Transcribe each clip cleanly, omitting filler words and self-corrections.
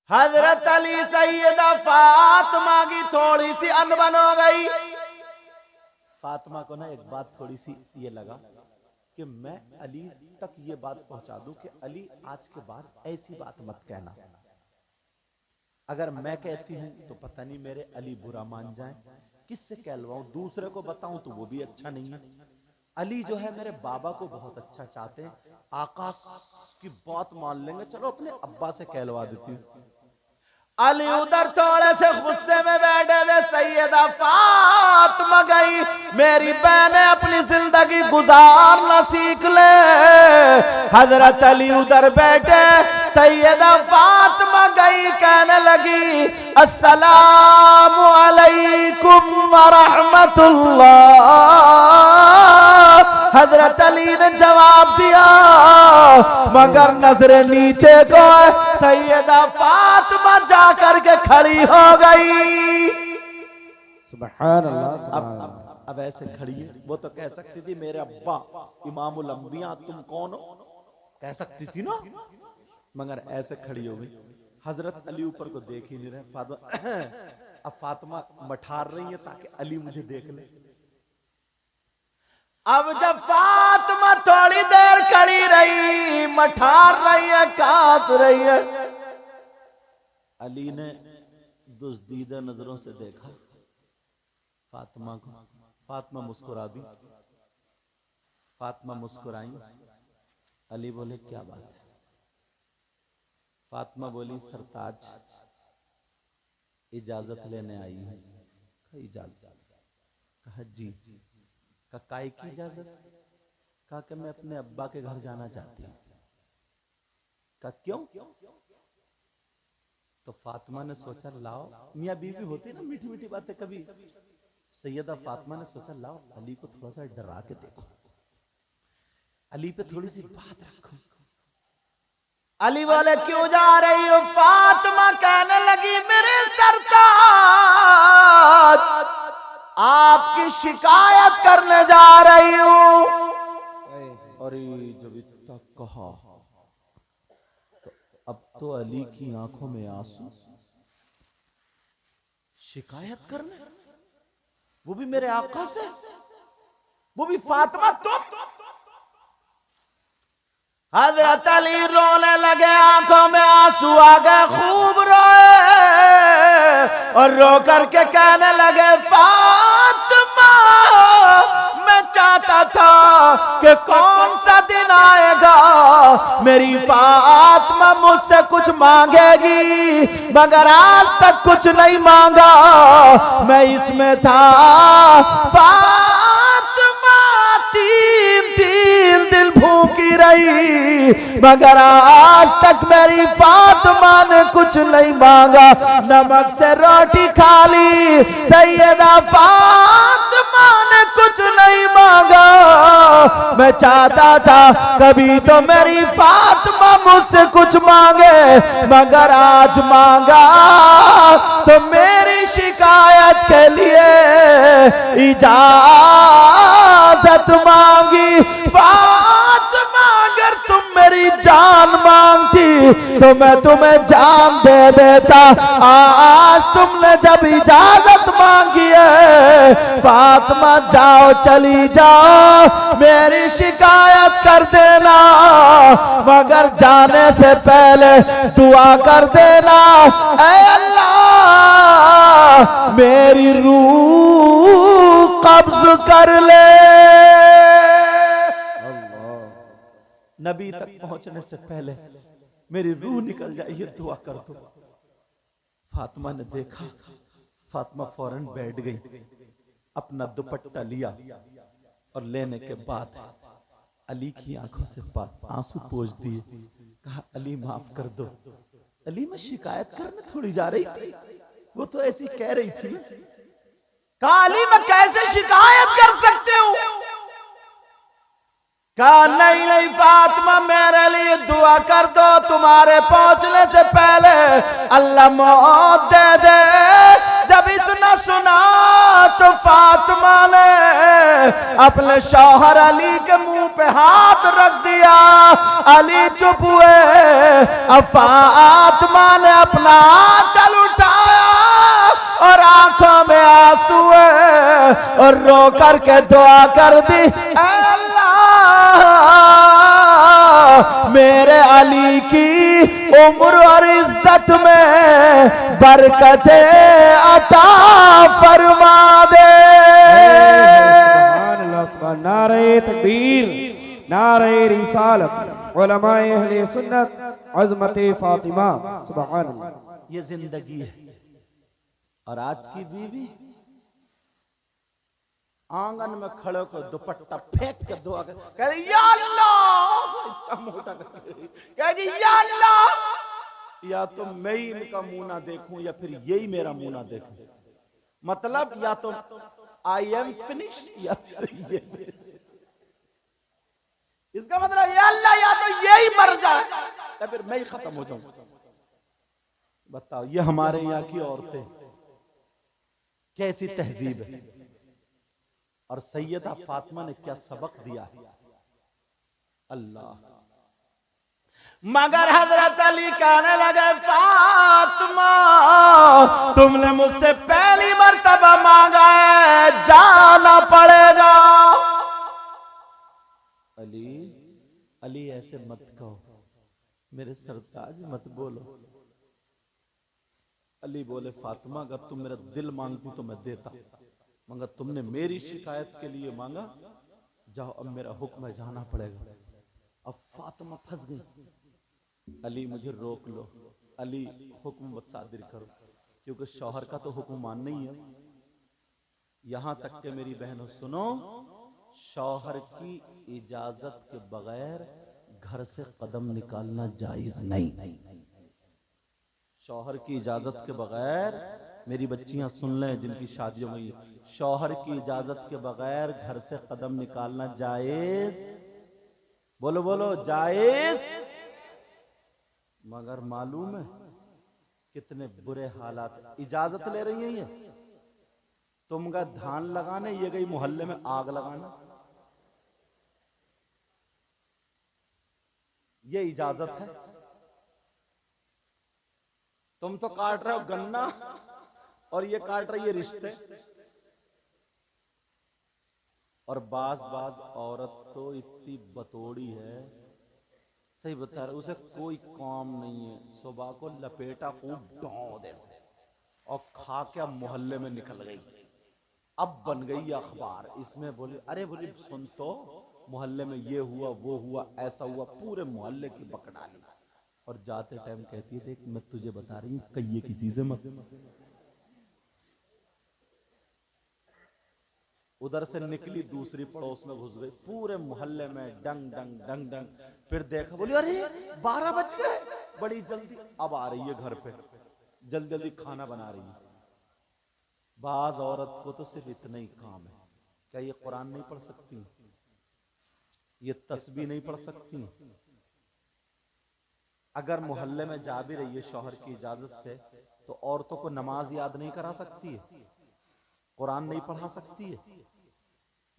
हजरत अली सैयदा फातिमा की थोड़ी सी अनबन हो गई। फातिमा को ना एक बात थोड़ी सी ये लगा कि मैं अली तक ये बात पहुंचा दूं कि अली आज के बाद ऐसी बात मत कहना, अगर मैं कहती हूं तो पता नहीं मेरे अली बुरा मान जाए, किससे कहलवाऊं, दूसरे को बताऊं तो वो भी अच्छा नहीं है। अली जो है मेरे बाबा को बहुत अच्छा चाहते हैं, आकाश की बात मान लेंगे, चलो अपने अब्बा से कहलवा देती हूँ। अली उधर थोड़े से गुस्से में बैठे थे, सैयदा फातिमा गई, मेरी बहनें अपनी जिंदगी गुजारना सीख ले। हजरत अली उधर बैठे, सैयदा फातिमा गई, कहने लगी अस्सलामु अलैकुम व रहमतुल्लाह। हजरत अली ने जवाब दिया, मगर नजरें नीचे को, सैयदा फातिमा जाकर के खड़ी हो गई। सुभान अल्लाह। अब ऐसे खड़ी है, वो तो कह सकती थी मेरे अब्बा इमामुल अंबिया तुम कौन हो, कह सकती थी ना, मगर ऐसे खड़ी हो गई। हजरत अली ऊपर को देख ही नहीं रहे, फातिमा अब फातिमा मठार रही है ताकि अली मुझे देख ले। अब जब फातिमा थोड़ी देर खड़ी रही, मठार रही है, कांस रही है, अली ने दुज़दीदा नजरों से देखा फातिमा को। फातिमा मुस्कुरा दी, फातिमा मुस्कुराई। अली बोले क्या बात है? फातिमा बोली सरताज इजाजत लेने आई है। इजाजत? कहा जी। का काय की इजाजत? कहा कि मैं अपने अब्बा के घर जाना चाहती हूं। का क्यों? तो फातिमा ने सोचा लाओ, मियां बीवी होती ना मीठी मीठी बातें कभी, सैयदा फातिमा ने सोचा लाओ अली को थोड़ा सा डरा के देखो, अली पे थोड़ी सी बात रखो। अली बोले क्यों जा रही हो? फातिमा कहने लगी मेरे सरताज आपकी शिकायत करने जा रही हूं। अरे जब इतना कहा तो अब तो अली की आंखों में आंसू। शिकायत करने, वो भी मेरे आका से, वो भी फातिमा तुम? हजरत अली रोने लगे, आंखों में आंसू आ गए, खूब रोए और रो करके कहने लगे फातिमा मैं चाहता था कि कौन सा दिन आएगा मेरी फातिमा मुझसे कुछ मांगेगी, मगर आज तक कुछ नहीं मांगा। मैं इसमें था फातिमा तीन दिन भूखी रही, मगर आज तक मेरी फातिमा ने कुछ नहीं मांगा, नमक से रोटी खा ली, सैयदा फातिमा ने कुछ नहीं मांगा। मैं चाहता था कभी तो मेरी फातिमा मुझसे कुछ मांगे, मगर आज मांगा तो मेरी शिकायत के लिए इजाजत मांगी। फातिमा अगर तुम मेरी जान मांगती तो मैं तुम्हें जान दे देता, आज तुमने जब इजाजत मांगी है फातिमा जाओ चली जाओ, मेरी शिकायत कर देना, मगर जाने से पहले दुआ कर देना ऐ अल्लाह मेरी रूह कब्ज कर ले। नबी तक पहुंचने से पहले मेरी रूह निकल जाए, ये दुआ कर दो। फातिमा ने देखा, फातिमा फौरन बैठ गई, अपना दुपट्टा लिया और लेने के बाद अली की आंखों से आंसू पोंछ दिए। कहा अली माफ कर दो। अली मैं शिकायत करने थोड़ी जा रही थी, वो तो ऐसी कह रही थी। कहा अली मैं कैसे शिकायत कर सकती हूँ? कहा नहीं नहीं फातिमा मेरे लिए दुआ कर दो, तुम्हारे पहुंचने से पहले अल्लाह मौत दे दे। जब इतना सुना तो फातिमा ने अपने शौहर अली के मुंह पे पे हाथ रख दिया। अली चुप हुए। अब फातिमा ने अपना आंचल उठाया और आंखों में आंसू और रो करके दुआ कर दी, अल्लाह मेरे अली की उम्र और इज्जत में बरकतें अता फरमा दे। नारे तकबीर, नारे रिसालत, उलमाए अहले सुन्नत, अज़मते फातिमा, सुभान अल्लाह। ये जिंदगी है। और आज की बीवी आंगन में खड़े को दुपट्टा फेंक के दुआ कर, कह रही या अल्लाह, इतना मोटा कहेगी या अल्लाह, या तो मैं ही इनका मुंह ना देखूं या फिर यही मेरा मुंह ना देखूं। मतलब या तो आई एम फिनिश या फिर ये। इसका मतलब या अल्लाह या तो यही मर जाए या फिर मैं ही खत्म हो जाऊं। बताओ ये हमारे यहाँ की औरतें कैसी तहजीब है। और सैयदा फातिमा ने क्या सबक दिया है। अल्लाह। मगर हजरत अली कहने लगे, फातिमा तुमने मुझसे पहली मर्तबा मांगा है, जाना पड़ेगा। अली अली ऐसे मत कहो, मेरे सरताज मत बोलो। अली बोले, फातिमा अगर तुम मेरा दिल मांगती तो मैं देता, मगर तुमने मेरी शिकायत के लिए मांगा, जाओ अब मेरा हुक्म है, जाना पड़ेगा। अब फातिमा फंस गई। अली मुझे रोक लो, अली हुक्म मत सादिर करो, क्योंकि शौहर का तो हुक्म मानना ही है। यहां तक के मेरी बहनों सुनो, शौहर की इजाजत के बगैर घर से कदम निकालना जायज नहीं। शौहर की इजाजत के बगैर, मेरी बच्चियां सुन लें जिनकी शादियों में, शौहर की इजाजत के बगैर घर से कदम निकालना जायज, बोलो बोलो जायज। मगर मालूम है कितने बुरे हालात। इजाजत ले रही है ये, तुम गए धान लगाने, ये गई मोहल्ले में आग लगाने। ये इजाजत है। तुम तो काट रहे हो गन्ना और ये काट रही है रिश्ते। और बाज औरत तो इतनी बतौड़ी है, सही बता रहे, उसे कोई काम नहीं है। सुबह को लपेटा खूब डॉ दे और खा के मोहल्ले में निकल गई। अब बन गई अखबार। इसमें बोली, अरे बोली सुन तो, मोहल्ले में ये हुआ वो हुआ ऐसा हुआ, पूरे मोहल्ले की बकडाली। और जाते टाइम कहती है, देख मैं तुझे बता रही हूँ कहिए की चीजें मत। उधर से निकली, दूसरी पड़ोस में घुस गई, पूरे मोहल्ले में डंग डंग डंग डंग। फिर देखा, बोली अरे 12 बज गए, बड़ी जल्दी अब आ रही है घर पे, जल्दी जल्दी खाना बना रही है। बाज औरत को तो सिर्फ इतना ही काम है, क्या ये कुरान नहीं पढ़ सकती, ये तस्बीह नहीं पढ़ सकती? अगर मोहल्ले में जा भी रही है शौहर की इजाजत से, तो औरतों को नमाज याद नहीं करा सकती है, कुरान नहीं पढ़ा सकती है।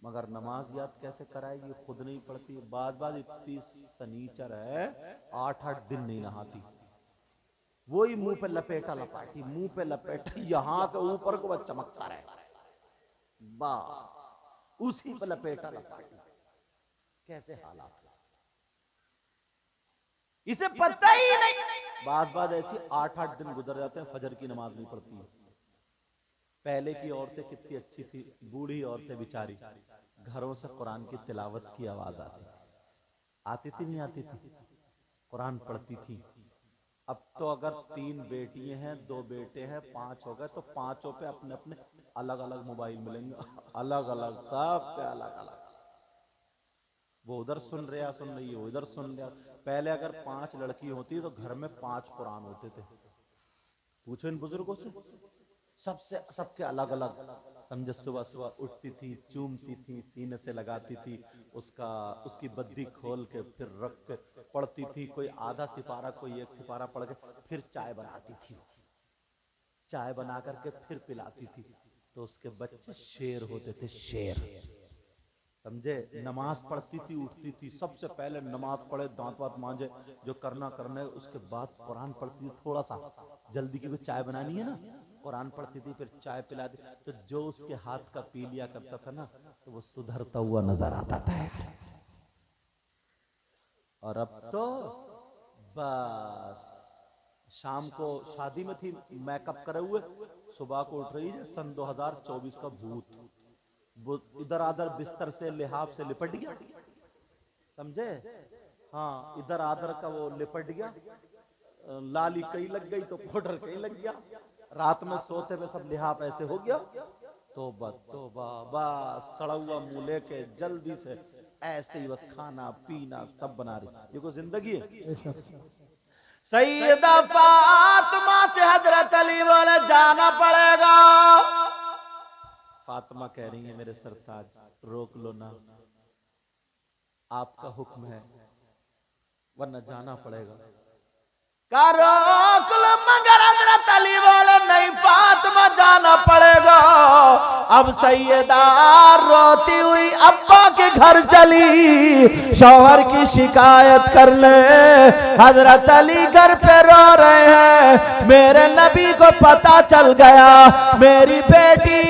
मगर नमाज याद कैसे कराएगी, खुद नहीं पढ़ती। बात इतनी सनीचर है, 8-8 दिन नहीं नहाती। वही मुंह पे लपेटा लपाटी, मुंह पे लपेटा, यहां से ऊपर को बस चमकता रहे, बस उसी पे लपेटा लपाटी। कैसे हालात, इसे पता ही नहीं। बात ऐसी 8-8 दिन गुजर जाते हैं, फजर की नमाज नहीं पढ़ती है। पहले की औरतें कितनी अच्छी थी, बूढ़ी औरतें बेचारी, घरों से कुरान की तिलावत की आवाज आती थी नहीं आती थी, कुरान पढ़ती थी। अब तो अगर 3 बेटियां हैं, 2 बेटे हैं, 5 हो गए, तो 5 पे अपने अपने अलग अलग मोबाइल मिलेंगे, अलग अलग, सब पे अलग अलग। वो उधर सुन रही है, वो इधर सुन रहा। पहले अगर 5 लड़की होती तो घर में 5 कुरान होते थे। पूछो इन बुजुर्गों से, सबके अलग अलग। समझे, सुबह सुबह उठती थी, चूमती थी, सीने से लगाती थी, उसकी बद्दी खोल के फिर रख के पढ़ती थी। कोई आधा सिपारा, कोई 1 सिपारा पढ़ के फिर चाय बनाती थी। चाय बना करके फिर पिलाती थी। तो उसके बच्चे शेर होते थे, शेर। समझे? नमाज पढ़ती थी, उठती थी, सबसे पहले नमाज पढ़े, दांत वात मांजे, जो करना करने, उसके बाद कुरान पढ़ती थी। थोड़ा सा जल्दी की कोई चाय बनानी है ना, कुरान पढ़ती थी, फिर चाय पिलाती। तो जो उसके हाथ का पी लिया करता था ना, तो वो सुधरता हुआ नजर आता था यार। और अब तो बस शाम को शादी में थी, मेकअप करे हुए, सुबह को उठ रही है, सन 2024 का भूत, वो इधर आधर बिस्तर से लिहाफ से लिपट गया, समझे? हाँ, इधर आधर का वो लिपट गया, लाली कहीं लग गई तो पाउडर कहीं लग गया, रात में सोते में सब लिहाफ ऐसे हो गया। तोबा तोबा, बस सड़ा हुआ मुंह लेके जल्दी से ऐसे ही बस खाना पीना सब बना रही। ये कोई जिंदगी है? सैयदा फातिमा से हजरत अली बोले जाना पड़ेगा। फातिमा कह रही है मेरे सरताज रोक लो ना, आपका हुक्म है, वरना जाना पड़ेगा। का रोक लो, मगर हजरत अली बोले नहीं फातिमा जाना पड़ेगा। अब सैयदा रोती हुई अब्बा के घर चली शौहर की शिकायत करने। हजरत अली घर पे रो रहे हैं, मेरे नबी को पता चल गया मेरी बेटी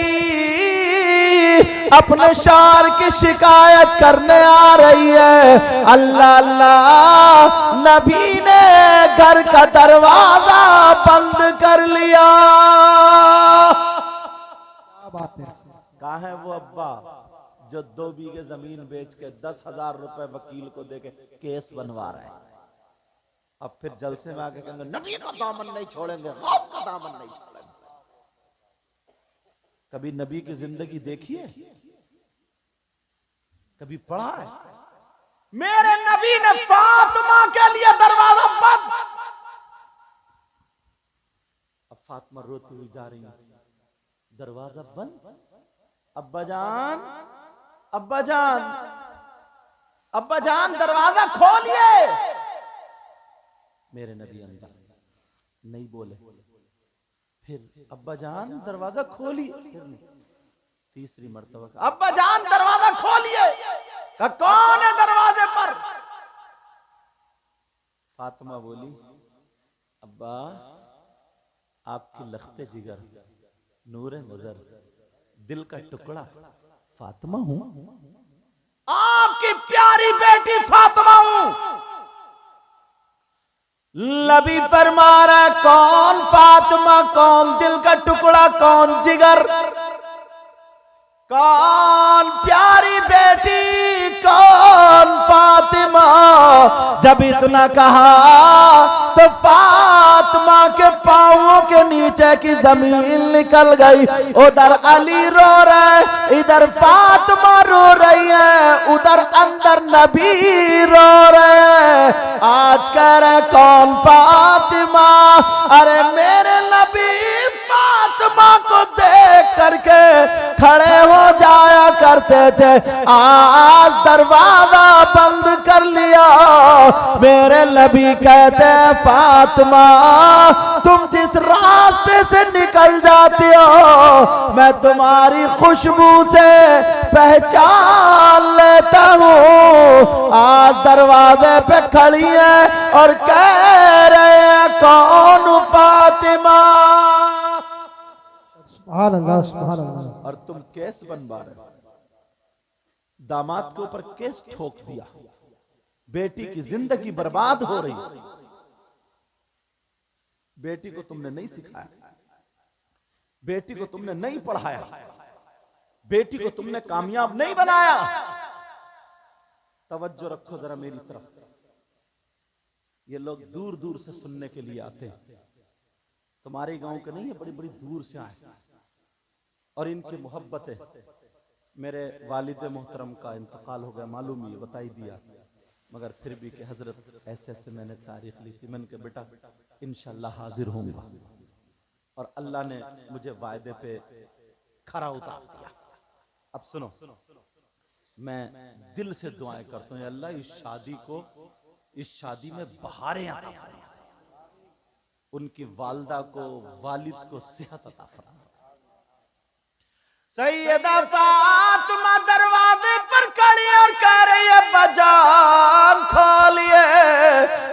अपने शौहर की शिकायत करने आ रही है। अल्लाह अल्लाह, नबी ने घर का दरवाजा बंद कर लिया। क्या बात है। कहाँ है वो अब्बा जो 2 बीघे जमीन बेच के 10,000 रुपए वकील को देके केस बनवा रहे हैं? अब फिर जलसे में आके कहेंगे नबी का दामन नहीं छोड़ेंगे, गौस का दामन नहीं छोड़ेंगे। कभी नबी की जिंदगी देखी है? कभी पढ़ा है? मेरे नबी ने फातिमा के लिए दरवाजा बंद। अब फातिमा रोती हुई जा रही है, दरवाजा बंद। अब्बा जान, अब्बा जान, अब्बा जान दरवाजा खोलिए। मेरे नबी अंदर नहीं बोले। फिर अब्बा जान दरवाजा खोलिए, फिर नहीं। तीसरी मर्तबा अब्बा जान दरवाजा खोलिए। कौन है दरवाजे पर? फातिमा बोली अब्बा आपकी लख्ते जिगर, नूरे नजर, दिल का टुकड़ा फातिमा हूं, आपकी प्यारी बेटी फातिमा हूं। नबी फरमा रहा कौन फातिमा, कौन दिल का टुकड़ा, कौन जिगर, कौन प्यारी बेटी, कौन फातिमा। जब इतना कहा तो फातिमा के पांवों के नीचे की जमीन निकल गई। उधर अली रो रहे, इधर फातिमा रो रही है, उधर अंदर नबी रो रहे। आज कह रहे कौन फातिमा, अरे मेरे नबी फातिमा को देख करके खड़े हो जाया करते थे, आज दरवाजा बंद कर लिया। मेरे नबी कहते फातिमा तुम जिस रास्ते से निकल जाती हो मैं तुम्हारी खुशबू से पहचान लेता हूँ। आज दरवाजे पे खड़ी है और कह रहे हैं कौन फातिमा। सुभान अल्लाह, सुभान अल्लाह। और तुम केस बनवा रहे, दामाद के ऊपर केस ठोक दिया, बेटी की जिंदगी बर्बाद हो रही। बेटी को तुमने नहीं सिखाया, बेटी को तुमने नहीं पढ़ाया, बेटी को तुमने कामयाब नहीं बनाया। तवज्जो रखो जरा मेरी तरफ, ये लोग दूर दूर से सुनने के लिए आते हैं, तुम्हारे गांव के नहीं है, बड़ी बड़ी दूर से आए। और इनकी मोहब्बत है। मेरे वालिद मोहतरम का इंतकाल हो गया, मालूम ही बता ही दिया, मगर फिर भी कि हजरत ऐसे ऐसे मैंने तारीख ली थी। मैंने कहा बेटा इंशाल्लाह हाजिर होऊंगा, और अल्लाह ने मुझे वायदे पे खरा उतार दिया। अब सुनो, मैं दिल से दुआएं करता हूं अल्लाह इस शादी को, इस शादी में बहारें अता फरमा, उनकी वालदा को, वालिद को सेहत अता फरमा। सैयदा फातिमा दरवाजे पर खड़ी और कह रही है बजान खोलिए।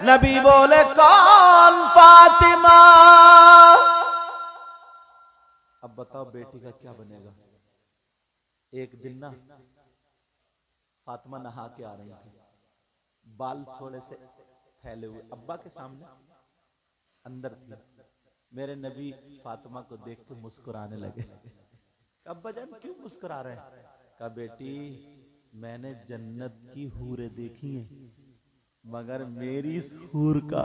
नबी बोले कौन फातिमा? अब बताओ बेटी का क्या बनेगा। एक दिन ना फातिमा नहा के आ रही थी, बाल थोड़े से फैले हुए, अब्बा के सामने अंदर थी। मेरे नबी फातिमा को देख के मुस्कुराने लगे। अब्बा जान क्यों मुस्कुरा रहे हैं? कहा बेटी मैंने जन्नत की हूरें देखी हैं, मगर मेरी इस हूर का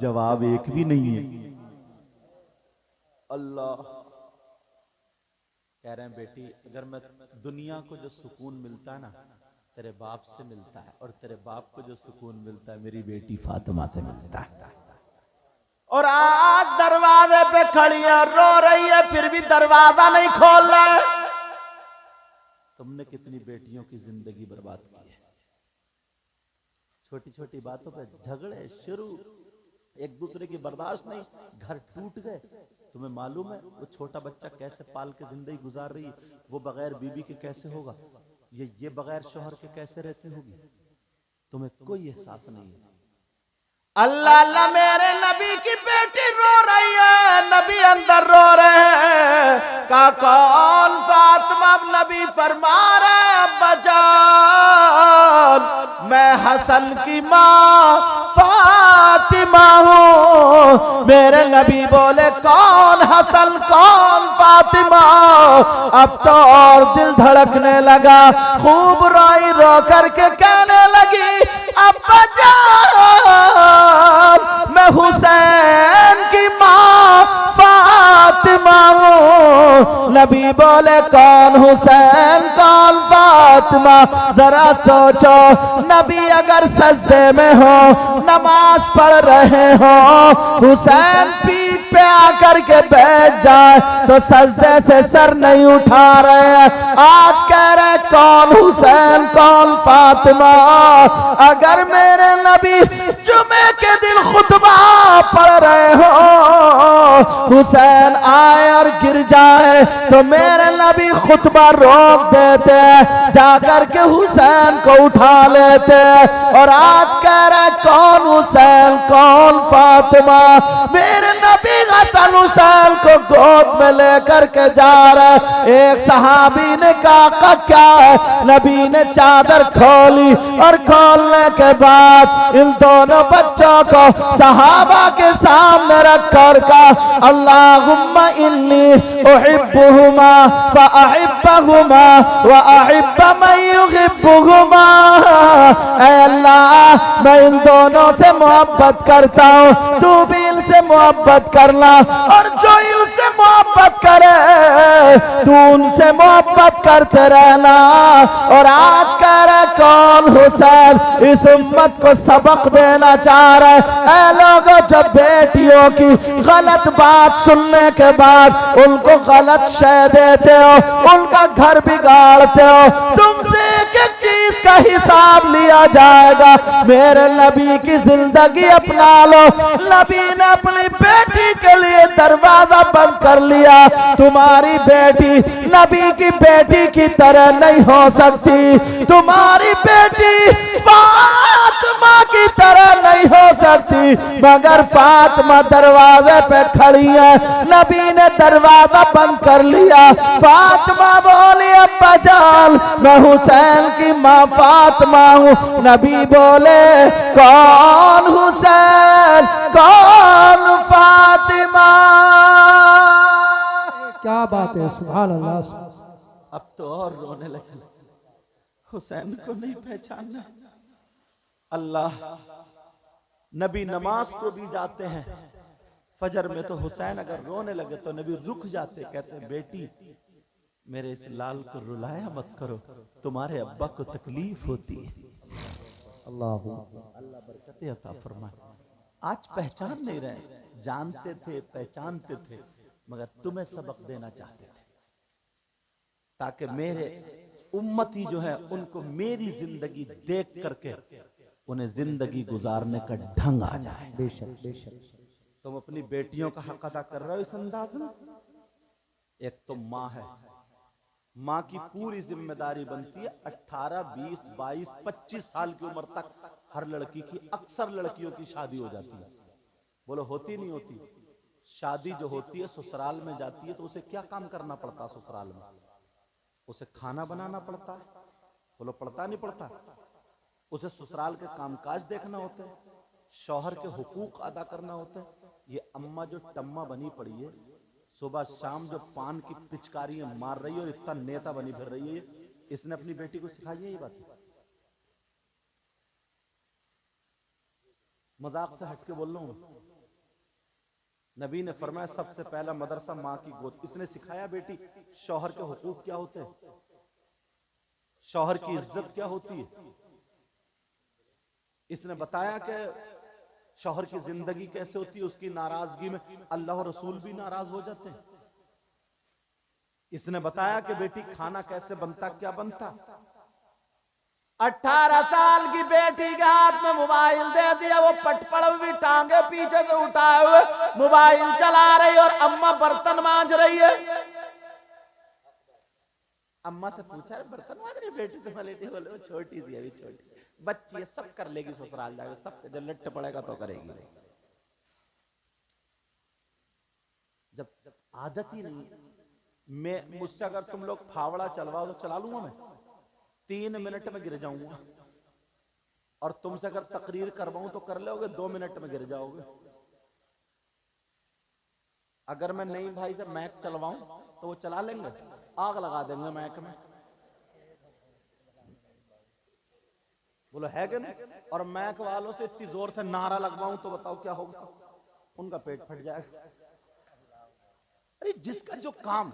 जवाब एक भी नहीं है। अल्लाह कह रहे हैं बेटी अगर मैं दुनिया को जो सुकून मिलता है ना तेरे बाप से मिलता है, और तेरे बाप को जो सुकून मिलता है मेरी बेटी फातिमा से मिलता है। और आज दरवाजे पे खड़ी है, रो रही है, फिर भी दरवाजा नहीं खोल रहा। तुमने कितनी बेटियों की जिंदगी बर्बाद की है। छोटी छोटी बातों पे झगड़े शुरू, एक दूसरे की बर्दाश्त नहीं, घर टूट गए। तुम्हें मालूम है वो छोटा बच्चा कैसे पाल के जिंदगी गुजार रही है, वो बगैर बीबी के कैसे होगा, ये बगैर शोहर के कैसे रहती होगी, तुम्हें कोई एहसास नहीं है। अल्लाह अल्लाह मेरे नबी की बेटी रो रही है, नबी अंदर रो रहे हैं। का कौन फातिमा? नबी फरमा रहे बजान मैं हसन की माँ फातिमा हूँ। मेरे नबी बोले कौन हसन कौन फातिमा? अब तो और दिल धड़कने लगा, खूब रोई रो करके कहने लगी अब्बा जान मैं हुसैन की माँ फातिमा हूँ। नबी बोले कौन हुसैन कौन फातिमा? जरा सोचो नबी अगर सजदे में हो, नमाज पढ़ रहे हो, हुसैन पीठ पे आकर के बैठ जाए तो सजदे से सर नहीं उठा रहे हैं। आज कह रहे कौन हुसैन कौन फातिमा? अगर मेरे नबी जुमे के दिन खुतबा पढ़ रहे हो, हुसैन आए और गिर जाए तो मेरे नबी खुतबा रोक देते, जाकर के हुसैन को उठा लेते। और आज कह रहे कौन हुसैन कौन फातिमा? मेरे नबी हसन हुसैन को गोद में लेकर के जा रहे। एक सहाबी ने कहा क्या है? नबी ने चादर खोली और खोलने के बाद इन दोनों बच्चों को सहाबा के सामने रख कर कहा अल्लाहुम्मा इन्नी उहिब्बुहुमा फअहिब्बहुमा व अहिब्ब मन युहिब्बुहुमा। ऐ अल्लाह मैं इन दोनों से मोहब्बत करता हूँ, तू भी इनसे मोहब्बत करना, और जो इनसे मोहब्बत करे तू उनसे मोहब्बत करते रहना। और आज कह रहे कौन हुसैन? इस उम्मत को सबक देना चाह रहे। ऐ लोगों जब बेटियों की गलत बात सुनने के बाद उनको गलत शय देते हो, उनका घर बिगाड़ते हो, तुमसे एक एक चीज का हिसाब लिया जाएगा। मेरे नबी की जिंदगी अपना लो। नबी ने अपनी बेटी के लिए दरवाजा बंद कर लिया। तुम्हारी बेटी नबी की बेटी की तरह नहीं हो सकती, तुम्हारी बेटी फातिमा की तरह नहीं हो सकती। मगर फातिमा दरवाजे पे खड़ी है, नबी ने दरवाजा बंद कर लिया। फातिमा बोली अब्बा जान मैं हुसैन की माँ फातिमा हूँ। नबी बोले कौन हुसैन कौन फातिमा? क्या बात है, सुभान अल्लाह। अब तो और रोने लगे, हुसैन को नहीं पहचानना। अल्लाह नबी नमाज को भी जाते हैं, फजर में तो हुसैन अगर रोने लगे तो नबी रुक जाते, कहते बेटी मेरे इस लाल को रुलाया मत करो, तुम्हारे अब्बा को तकलीफ होती है। अल्लाह बरकतें अता फरमाए। आज पहचान नहीं रहे, जानते थे पहचानते थे, मगर तुम्हें सबक देना चाहते थे ताकि मेरे उम्मती जो है उनको मेरी जिंदगी देख करके उन्हें जिंदगी गुजारने का ढंग आ जाए। बेशक बेशक। तुम अपनी बेटियों का हक अदा कर रहे हो इस अंदाज में। एक तो माँ है, माँ की पूरी जिम्मेदारी बनती है 18, 20, 22, 25 साल की उम्र तक हर लड़की की, अक्सर लड़कियों की शादी हो जाती है। बोलो होती नहीं होती? शादी जो होती है ससुराल में जाती है तो उसे क्या काम करना पड़ता है ससुराल में? उसे खाना बनाना पड़ता है। बोलो पड़ता नहीं पड़ता? उसे ससुराल के कामकाज देखना होते हैं, शौहर के हुकूक अदा करना होते हैं। ये अम्मा जो टम्मा बनी पड़ी है, सुबह शाम जो पान की पिचकारी मार रही है और इतना नेता बनी फिर रही है, इसने अपनी बेटी को सिखाई है ये बात? मजाक से हटके बोल रहा हूं। नबी ने फरमाया सबसे पहला मदरसा माँ की गोद। इसने सिखाया बेटी शौहर के हुकूक क्या होते हैं, शौहर की इज्जत क्या होती है। इसने बताया कि शौहर की जिंदगी कैसे होती है, उसकी नाराजगी में अल्लाह और रसूल भी नाराज हो जाते हैं। इसने बताया कि बेटी खाना कैसे बनता, क्या बनता। 18 साल की बेटी के हाथ में मोबाइल दे दिया, वो पटपड़ भी टांगे पीछे से उठाए हुए मोबाइल चला रही और अम्मा बर्तन मांज रही है। अम्मा से पूछा बर्तन मांज रही बेटी? तो लेटी, बोले वो छोटी सी अभी छोटी बच्ची है, सब कर लेगी ससुराल जाकर, सब जब लट्ट पड़ेगा तो करेगी। जब आदत ही नहीं, मैं मुझसे अगर तुम लोग फावड़ा चलवाओ तो चला लूंगा मैं, 3 मिनट में गिर जाऊंगा। और तुमसे अगर तकरीर करवाऊं तो कर लोगे, 2 मिनट में गिर जाओगे। अगर मैं नहीं भाई से मैक चलवाऊं तो वो चला लेंगे, आग लगा देंगे मैक में। बोलो है कि नहीं? और मैक वालों से इतनी जोर से नारा लगवाऊं तो बताओ क्या होगा? उनका पेट फट जाएगा। अरे जिसका जो काम।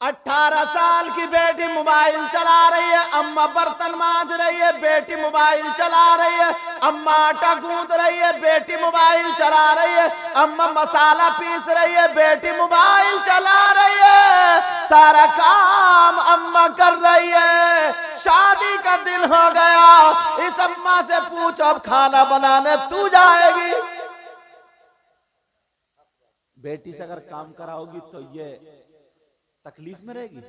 18 साल की बेटी मोबाइल चला रही है, अम्मा बर्तन मांज रही है, बेटी मोबाइल चला रही है, अम्मा आटा गूंद रही है, बेटी मोबाइल चला रही है, अम्मा मसाला पीस रही है, बेटी मोबाइल चला रही है, सारा काम अम्मा कर रही है। शादी का दिन हो गया, इस अम्मा से पूछो अब खाना बनाने तू जाएगी? बेटी से अगर काम कराओगी तो ये तकलीफ में रहेगी।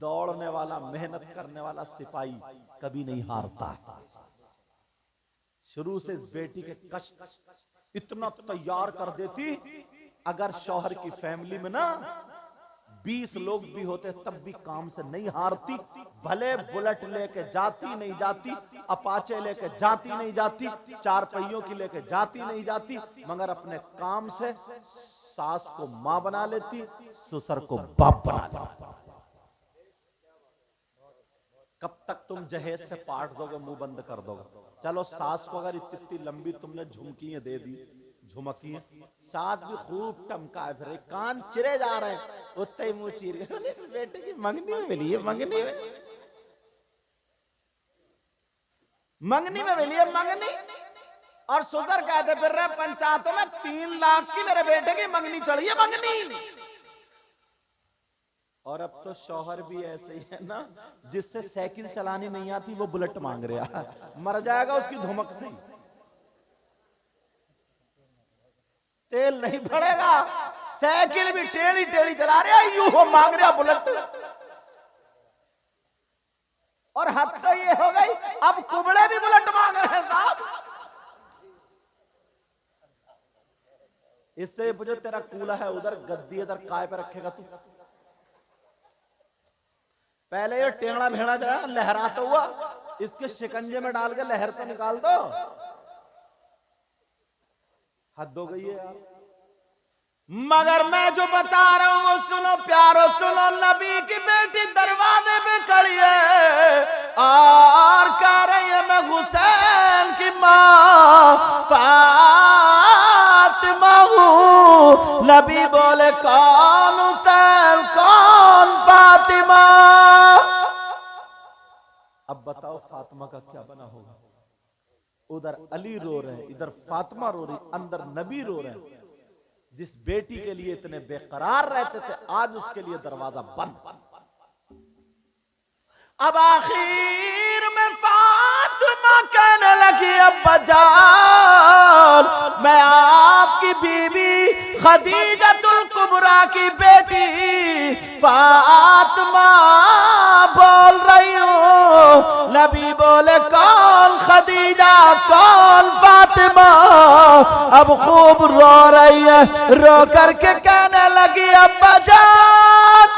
दौड़ने वाला, मेहनत करने वाला सिपाही कभी नहीं हारता। शुरू से बेटी के कष्ट इतना तैयार कर देती, अगर शौहर की फैमिली में ना 20 लोग भी होते तब भी काम से नहीं हारती। भले बुलेट लेके जाती नहीं जाती, अपाचे लेके जाती नहीं जाती, 4 पहियों की लेके जाती नहीं जाती, मगर अपने काम से सास को मां बना लेती, ससुर को बाप बना लेती। कब तक तुम जहेज से पाट दोगे, मुंह बंद कर दोगे? चलो सास को अगर इतनी लंबी तुमने झुमकियां दे दी, झुमकियां, सास भी खूब टमका है, फिर कान चिरे जा रहे हैं, उतने ही मुंह चीर गए। बेटे की मंगनी में मिली है, मंगनी में मिली है मंगनी। और सुधर कहते फिर रहे पंचायतों में 3 लाख की मेरे बेटे की मंगनी चढ़ी है, मंगनी। और अब तो शौहर भी ऐसे ही है ना, जिससे साइकिल चलानी नहीं आती वो बुलेट मांग रहा, मर जाएगा उसकी धुमक से। तेल नहीं पड़ेगा, साइकिल भी टेढ़ी टेढ़ी चला रहा है, यूं हो मांग रहा बुलेट। और हद तो ये हो गई, अब कुबड़े भी बुलेट मांग रहे हैं साहब। इससे जो तेरा कूला है उधर, गद्दी इधर काय पे रखेगा तू? पहले ये टेढ़ा भेड़ा जरा लहराता हुआ, इसके शिकंजे में डाल के लहर को निकाल दो। हद हो गई है यार। मगर मैं जो बता रहा हूं वो सुनो प्यारो, सुनो। नबी की बेटी दरवाजे पे खड़ी है और कह रही है मैं हुसैन की मां फातिमा हूं। नबी बोले कौन हुसैन, कौन फातिमा? अब बताओ फातिमा का क्या बना होगा? उधर अली रो रहे हैं, इधर फातिमा रो रही, अंदर नबी रो रहे हैं। जिस बेटी के लिए इतने बेकरार रहते थे, आज उसके लिए दरवाजा बंद। अब आखिर में फातिमा कहने लगी अब्बा जान, मैं आपकी बीवी खदीजतुल कुबरा की बेटी फातिमा बोल रही हूँ। नबी बोले कौन खदीजा कौन फातिमा। अब खूब रो रही है, रो करके कहने लगी अब्बा जान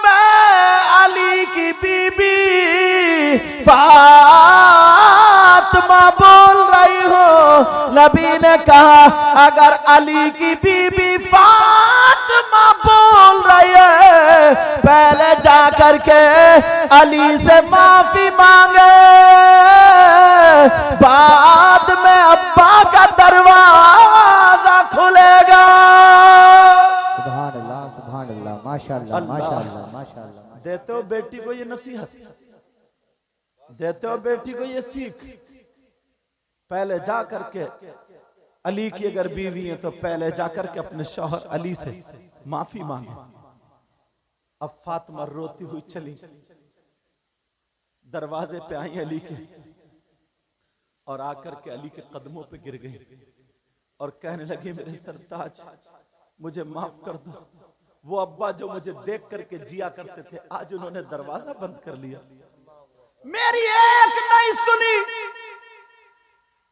मैं अली की बीबी फातिमा बोल रही हूँ। नबी ने कहा अगर अली की बीबी फातिमा बोल रही है पहले जा करके अली से माफी मांगे, बाद में अब्बा का दरवाजा खुलेगा। सुभान अल्लाह माशाअल्लाह माशाअल्लाह माशाअल्लाह। देते हो बेटी को ये नसीहत, देते हो बेटी को ये सीख, पहले जा करके अली की अगर बीवी है तो पहले जाकर के अपने शौहर अली से माफी मांगे। अब फातिमा रोती हुई चली, दरवाजे पे आई अली के और आकर के अली के कदमों पे गिर गई और कहने लगी मेरे सरताज मुझे माफ कर दो। वो अब्बा जो मुझे देख करके जिया करते थे आज उन्होंने दरवाजा बंद कर लिया, मेरी एक नहीं सुनी,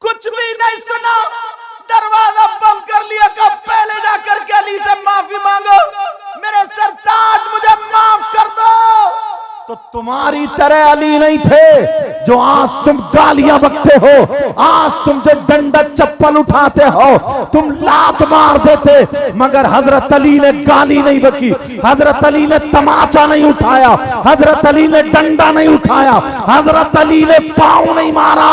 कुछ भी नहीं सुना, दरवाजा बंद कर लिया। कब पहले जाकर के अली से माफी मांगो, मेरे सरताज मुझे माफ कर दो। तो तुम्हारी तरह अली नहीं थे जो आज तुम गालियां बकते हो, आज तुम जो डंडा चप्पल उठाते हो, तुम लात मार देते, मगर हजरत अली ने गाली नहीं बकी, हजरत अली ने तमाचा नहीं उठाया, हजरत अली ने डंडा नहीं उठाया, हजरत अली ने पांव नहीं मारा,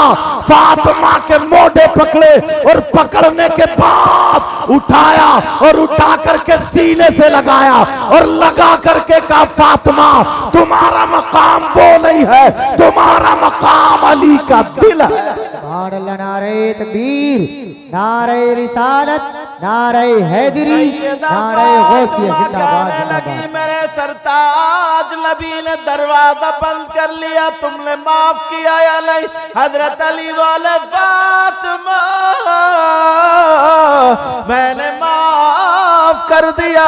फातिमा के मोढे पकड़े और पकड़ने के बाद उठाया और उठा करके सीने से लगाया और लगा करके कहा फातिमा तुम्हारा मकाम वो नहीं है, तुम्हारा मकाम अली का दिल है। सुभान अल्लाह। नारे तकबीर, नारे रिसालत, नारे हैदरी, नारे गौसिया जिंदाबाद जिंदाबाद। मेरे सरताज नबी ने दरवाजा बंद कर लिया, तुमने माफ किया या नहीं। हजरत अली वाले फातिमा मैंने माफ कर दिया।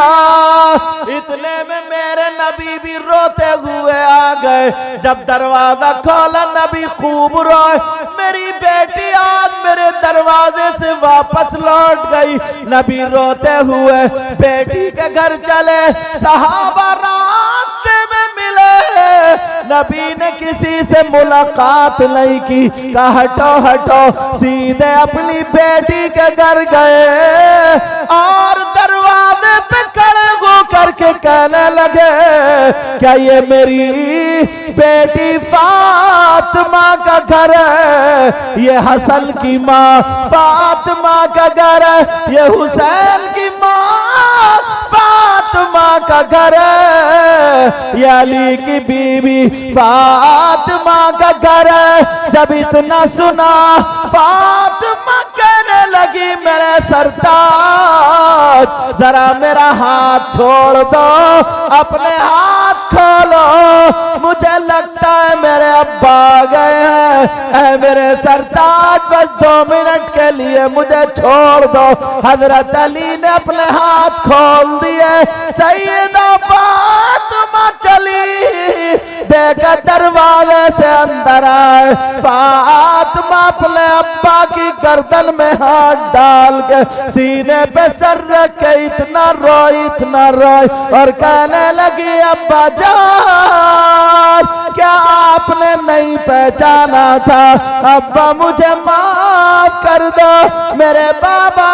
इतने में मेरे नबी भी रोते हुए आ गए। जब दरवाजा खोला नबी खूब रोए, मेरी बेटी आज मेरे दरवाजे से वापस लौट गई। नबी रोते हुए बेटी के घर चले, सहाबा रास्ते में मिले, नबी ने किसी से मुलाकात नहीं की, कहा हटो हटो, सीधे अपनी बेटी के घर गए और दरवाजे पे खड़े हो करके कहने लगे क्या ये मेरी बेटी फातिमा का घर है, ये हसन की माँ फातिमा का घर है, ये हुसैन की माँ फातिमा का घर है, ये अली की बीवी फातिमा का घर है। जब इतना सुना फातिमा कहने लगी मेरे सरताज जरा मेरा हाथ छोड़ दो, अपने हाथ खोलो, मुझे लगता है मेरे अब्बा आ गए हैं। ऐ मेरे सरताज बस 2 मिनट के लिए मुझे छोड़ दो। हजरत अली ने अपने हाथ खोल दिए, सैयदा फातिमा चली, देखा दरवाजे से अंदर आए, फातिमा अपने अब्बा की गर्दन में हाथ डाल के सीने पे सर रख के इतना रोई और कहने लगी अब्बा जान क्या आपने नहीं पहचाना था, अब्बा मुझे माफ कर दो, मेरे बाबा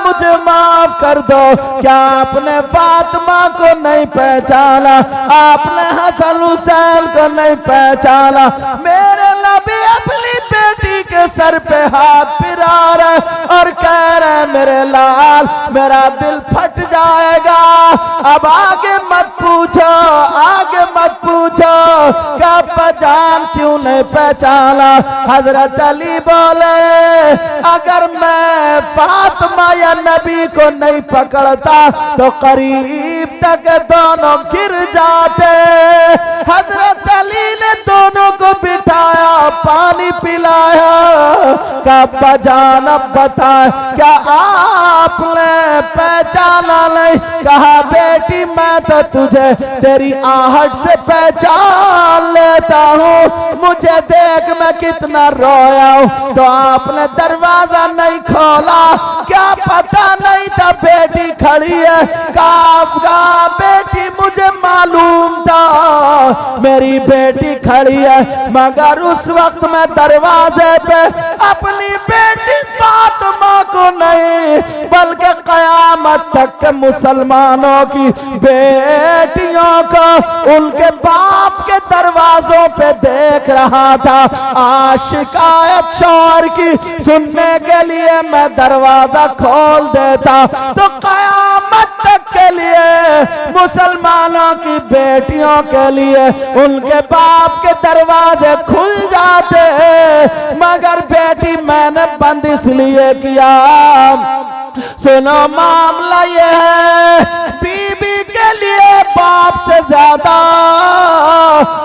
मुझे माफ कर दो, क्या आपने फातिमा को नहीं पहचाना, आपने हसन हुसैन को नहीं पहचाना। मेरे नबी अपनी बेटी के सर पे हाथ फिरा रहे और कह रहे मेरे लाल मेरा दिल फट जाएगा, अब आगे मत पूछो, आगे मत पूछो क्या पहचान क्यों नहीं पहचाना। हजरत अली बोले अगर मैं फातिमा या नबी को नहीं पकड़ता तो करीब तक दोनों गिर जाते। हजरत अली ने दोनों को बिठाया, पानी पिलाया, का बजान अब बता क्या आपने पहचाना नहीं। कहा बेटी मैं तो तुझे तेरी आहट से पहचान लेता हूँ, मुझे देख मैं कितना रोया हूँ। तो आपने दरवाजा नहीं खोला, क्या पता नहीं था बेटी खड़ी है। कहा बेटी मुझे मालूम था मेरी बेटी खड़ी है, मगर उस वक्त मैं दरवाजे पे अपनी बेटी फातिमा को नहीं बल्कि कयामत तक के मुसलमानों की बेटियों को उनके बाप के दरवाजों पे देख रहा था। आज शिकायत शौहर की सुनने के लिए मैं दरवाजा खोल देता तो कयामत तक के लिए मुसलमानों की बेटियों के लिए उनके बाप के दरवाजे खुल जाते, मगर बेटी मैंने बंद इसलिए किया। सुनो मामला ये है, बीबी के लिए बाप से ज्यादा,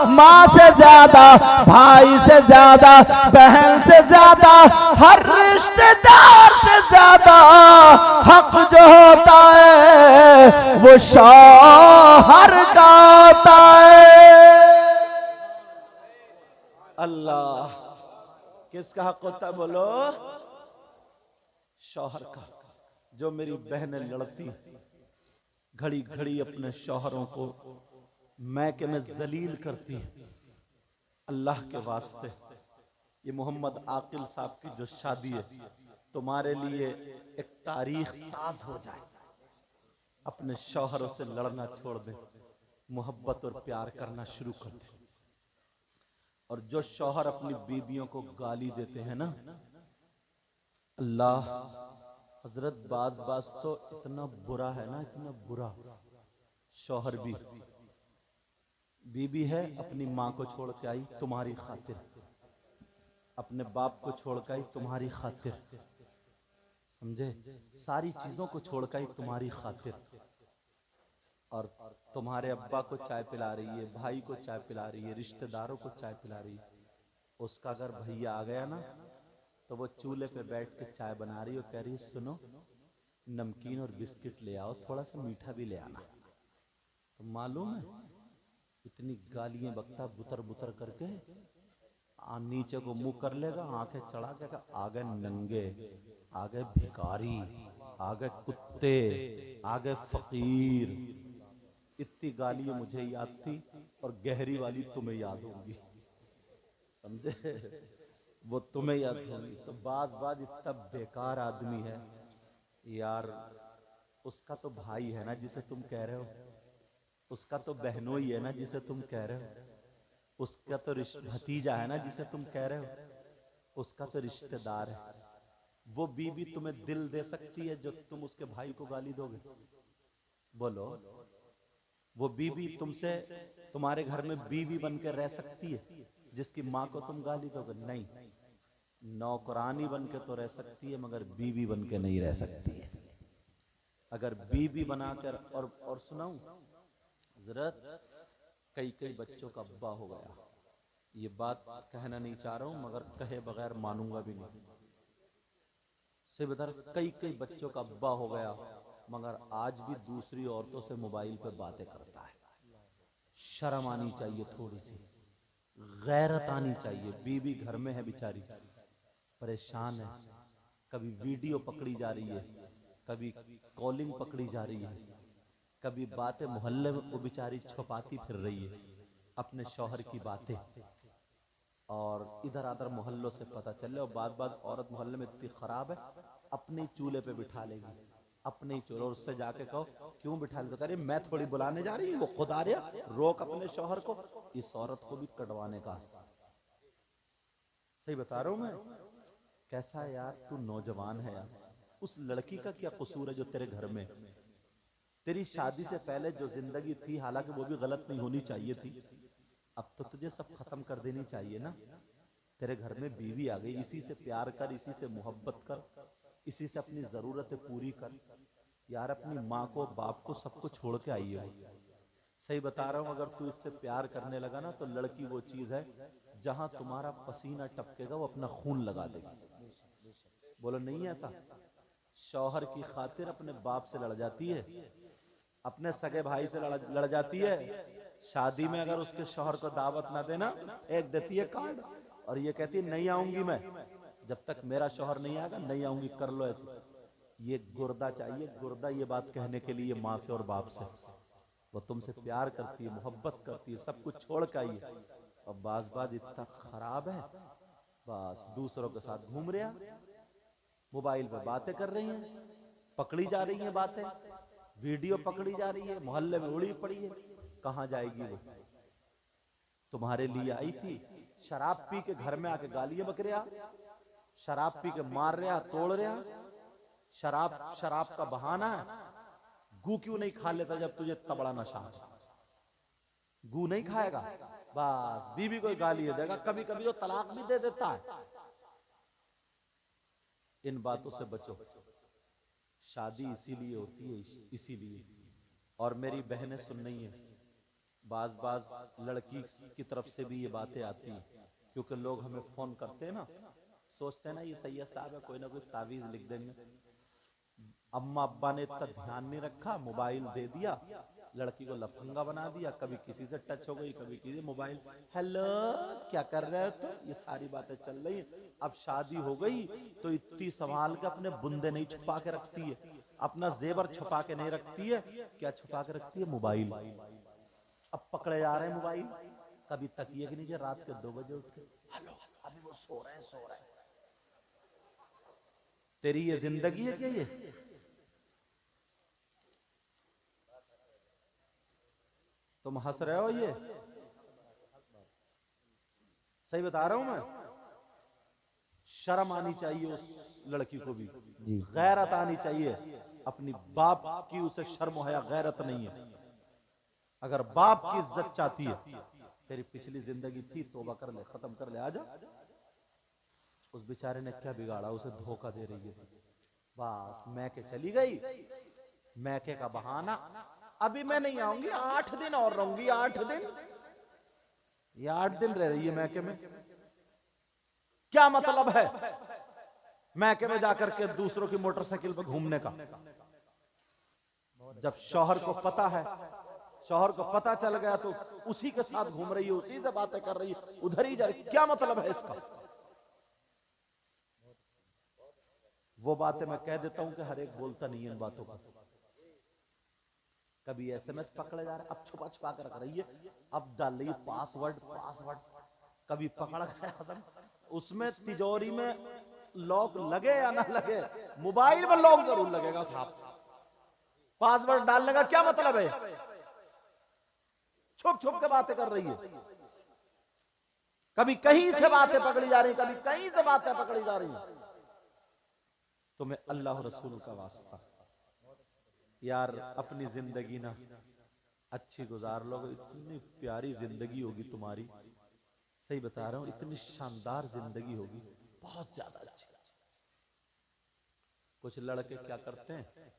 माँ से ज्यादा, भाई से ज्यादा, बहन से ज्यादा, हर रिश्तेदार से ज्यादा हक जो होता है वो शौहर का होता है। अल्लाह, किसका हक होता है बोलो? शौहर का। जो मेरी बहनें लड़ती घड़ी घड़ी अपने शौहरों को मैके में जलील करती है, अल्लाह के वास्ते ये मोहम्मद आकिल साहब की जो शादी है तुम्हारे लिए एक तारीख साज हो जाए। अपने शौहरों से लड़ना छोड़ दे, मोहब्बत और प्यार करना शुरू कर दे। और जो शौहर अपनी बीवियों को गाली देते हैं ना, अल्लाह हजरत बाज तो इतना बुरा है ना, इतना बुरा। शौहर भी, बीबी है अपनी माँ को छोड़ के आई तुम्हारी खातिर, अपने बाप को छोड़ के आई तुम्हारी खातिर, समझे, सारी चीजों को छोड़ के आई तुम्हारी खातिर। और तुम्हारे अब्बा को चाय पिला रही है, भाई को चाय पिला रही है, रिश्तेदारों को चाय पिला रही है। उसका अगर भैया आ गया ना तो वो चूल्हे पे बैठ के चाय बना रही है और कह रही है सुनो नमकीन और बिस्किट ले आओ, थोड़ा सा मीठा भी ले आना। तो मालूम है इतनी गालियां बकता बुतर बुतर करके नीचे को मुंह कर लेगा, आंखें चढ़ा के आ गए नंगे, आ गए भिखारी, आ गए कुत्ते, आ गए फकीर। इतनी गालियां मुझे याद थी और गहरी वाली तुम्हें याद होगी, समझे, वो तुम्हें याद होगी। तो बाज इतना बेकार आदमी है यार। उसका तो भाई है ना जिसे तुम कह रहे हो, उसका तो बहनोई है ना जिसे तुम कह रहे हो, उसका तो भतीजा है ना जिसे तुम कह रहे हो, उसका तो रिश्तेदार है। वो बीवी तुम्हें दिल दे सकती है जो तुम उसके भाई को गाली दोगे? बोलो, वो बीवी तुमसे तुम्हारे घर में बीवी बनकर रह सकती है जिसकी माँ को तुम गाली दोगे? नहीं। नौकरानी बनकर तो रह सकती है मगर बीवी बनकर नहीं रह सकती है। अगर बीवी बनाकर और सुनाऊं हजरत, कई बच्चों का अब्बा हो गया, ये बात कहना नहीं चाह रहा हूं मगर कहे बगैर मानूंगा भी नहीं। से बता, कई बच्चों का अब्बा हो गया मगर आज भी दूसरी औरतों से मोबाइल पे बातें करता है। शर्म आनी चाहिए, थोड़ी सी गैरत आनी चाहिए। बीवी घर में है बेचारी, परेशान है, कभी वीडियो पकड़ी जा रही है, कभी कॉलिंग पकड़ी जा रही है, कभी बातें मोहल्ले में वो बेचारी छुपाती फिर रही है अपने शौहर की बातें, और इधर आधर मोहल्लों से पता चले। और बात औरत मोहल्ले में इतनी खराब है, अपने चूल्हे पे बिठा लेगी, अपने ही चूल्हे। और उससे जाके कहो क्यों बिठा ले, तो कह रही मैं थोड़ी बुलाने जा रही हूँ, वो खुद आ रहा, रोक अपने शौहर को। इस औरत को भी कटवाने का, सही बता रहा हूं मैं। कैसा है यार, तू नौजवान है यार, उस लड़की का क्या कसूर है जो तेरे घर में, तेरी शादी से पहले जो जिंदगी थी, हालांकि वो भी गलत नहीं होनी चाहिए थी, अब तो तुझे सब खत्म कर देनी चाहिए ना। तेरे घर में बीवी आ गई, इसी से प्यार कर, इसी से मोहब्बत कर, इसी से अपनी जरूरतें पूरी कर यार। अपनी माँ को बाप को सबको छोड़ के आई है। सही बता रहा हूं, अगर तू इससे प्यार करने लगा ना तो लड़की वो चीज है जहां तुम्हारा पसीना टपकेगा वो अपना खून लगा देगी। बोलो नहीं है ऐसा? शौहर की खातिर अपने बाप से लड़ जाती है, अपने सगे भाई से लड़ जाती है। शादी में अगर उसके शौहर को दावत ना देना, एक देती है कार्ड और ये कहती है नहीं आऊंगी मैं, जब तक मेरा शौहर नहीं आएगा नहीं आऊंगी, कर लो ऐसे। ये गुर्दा चाहिए, गुर्दा, ये बात कहने के लिए माँ से और बाप से। वो तुमसे प्यार करती है, मोहब्बत करती है, सब कुछ छोड़ के आई है। और बाज इतना खराब है, बस दूसरों के साथ घूम रहा, मोबाइल पे बातें कर रही हैं, पकड़ी जा रही हैं बातें, वीडियो पकड़ी जा रही है, मोहल्ले में उड़ी पड़ी है। कहां जाएगी वो? तुम्हारे लिए आई थी, शराब पी के घर में आके गालियां बक रहा, शराब पी के मार रहा, तोड़ रहा, शराब का बहाना है। गू क्यों नहीं खा लेता जब तुझे इतना बड़ा नशा है? गू नहीं खाएगा, बस बीवी को गाली देगा, कभी कभी तो तलाक भी दे देता है। इन बातों से बचो, शादी इसीलिए होती है, इसीलिए। और मेरी बहनें सुन रही हैं, बाज लड़की की तरफ से भी ये बातें आती हैं, क्योंकि लोग हमें फोन करते हैं ना, सोचते हैं ना ये सैयद साहब है, कोई ना कोई तावीज लिख देंगे। अम्मा अब्बा ने इतना ध्यान नहीं रखा, मोबाइल दे दिया, लड़की को लफंगा बना दिया, कभी किसी से टच हो गई, कभी किसी मोबाइल, हेलो क्या कर रहे हो, तो ये सारी बातें चल रही हैं। अब शादी हो गई तो इतनी संभाल के अपने बुंदे नहीं छुपा के रखती है, अपना जेवर छुपा के नहीं रखती है। क्या छुपा के रखती है? मोबाइल। अब पकड़े जा रहे हैं मोबाइल, कभी तकिए के नीचे रात के 2 बजे उठ के, हेलो अभी वो सो रहे हैं। तेरी ये जिंदगी है क्या? ये तुम हंस रहे हो, ये सही बता रहा हूं मैं। शर्म आनी चाहिए उस लड़की को भी, गैरत आनी चाहिए। अपनी बाप की उसे शर्म है, गैरत नहीं है। अगर बाप की इज्जत चाहती है, तेरी पिछली जिंदगी थी, तौबा कर ले, खत्म कर ले, आजा। उस बेचारे ने क्या बिगाड़ा? उसे धोखा दे रही है, बस मैके चली गई, मैके का बहाना, अभी मैं नहीं आऊंगी, 8 दिन और रहूंगी, 8 दिन, ये 8 दिन रह रही है मैके में। क्या मतलब है मैके में जाकर के दूसरों की मोटरसाइकिल पर घूमने का? जब शौहर को पता है, शौहर को पता चल गया तो उसी के साथ घूम रही है, उसी से बातें कर रही है, उधर ही जा रही, क्या मतलब है इसका? वो बातें मैं कह देता हूं कि हर एक बोलता नहीं है इन बातों का। कभी एसएमएस पकड़े जा रहे, अब छुपा छुपा कर रख रही है, अब डाल रही है पासवर्ड। कभी पकड़ गया, उसमें तिजोरी में लॉक लगे या ना लगे, मोबाइल में लॉक जरूर लगेगा साहब। पासवर्ड डालने का क्या मतलब है? छुप छुप के बातें कर रही है। कभी कहीं से बातें पकड़ी जा रही, कभी कहीं से बातें पकड़ी जा रही। तुम्हें अल्लाह रसूल का वास्ता यार, अपनी जिंदगी ना अच्छी गुजार लो, इतनी प्यारी जिंदगी होगी तुम्हारी, सही बता रहा हूं, इतनी शानदार जिंदगी होगी, बहुत ज्यादा अच्छी। कुछ लड़के क्या करते हैं,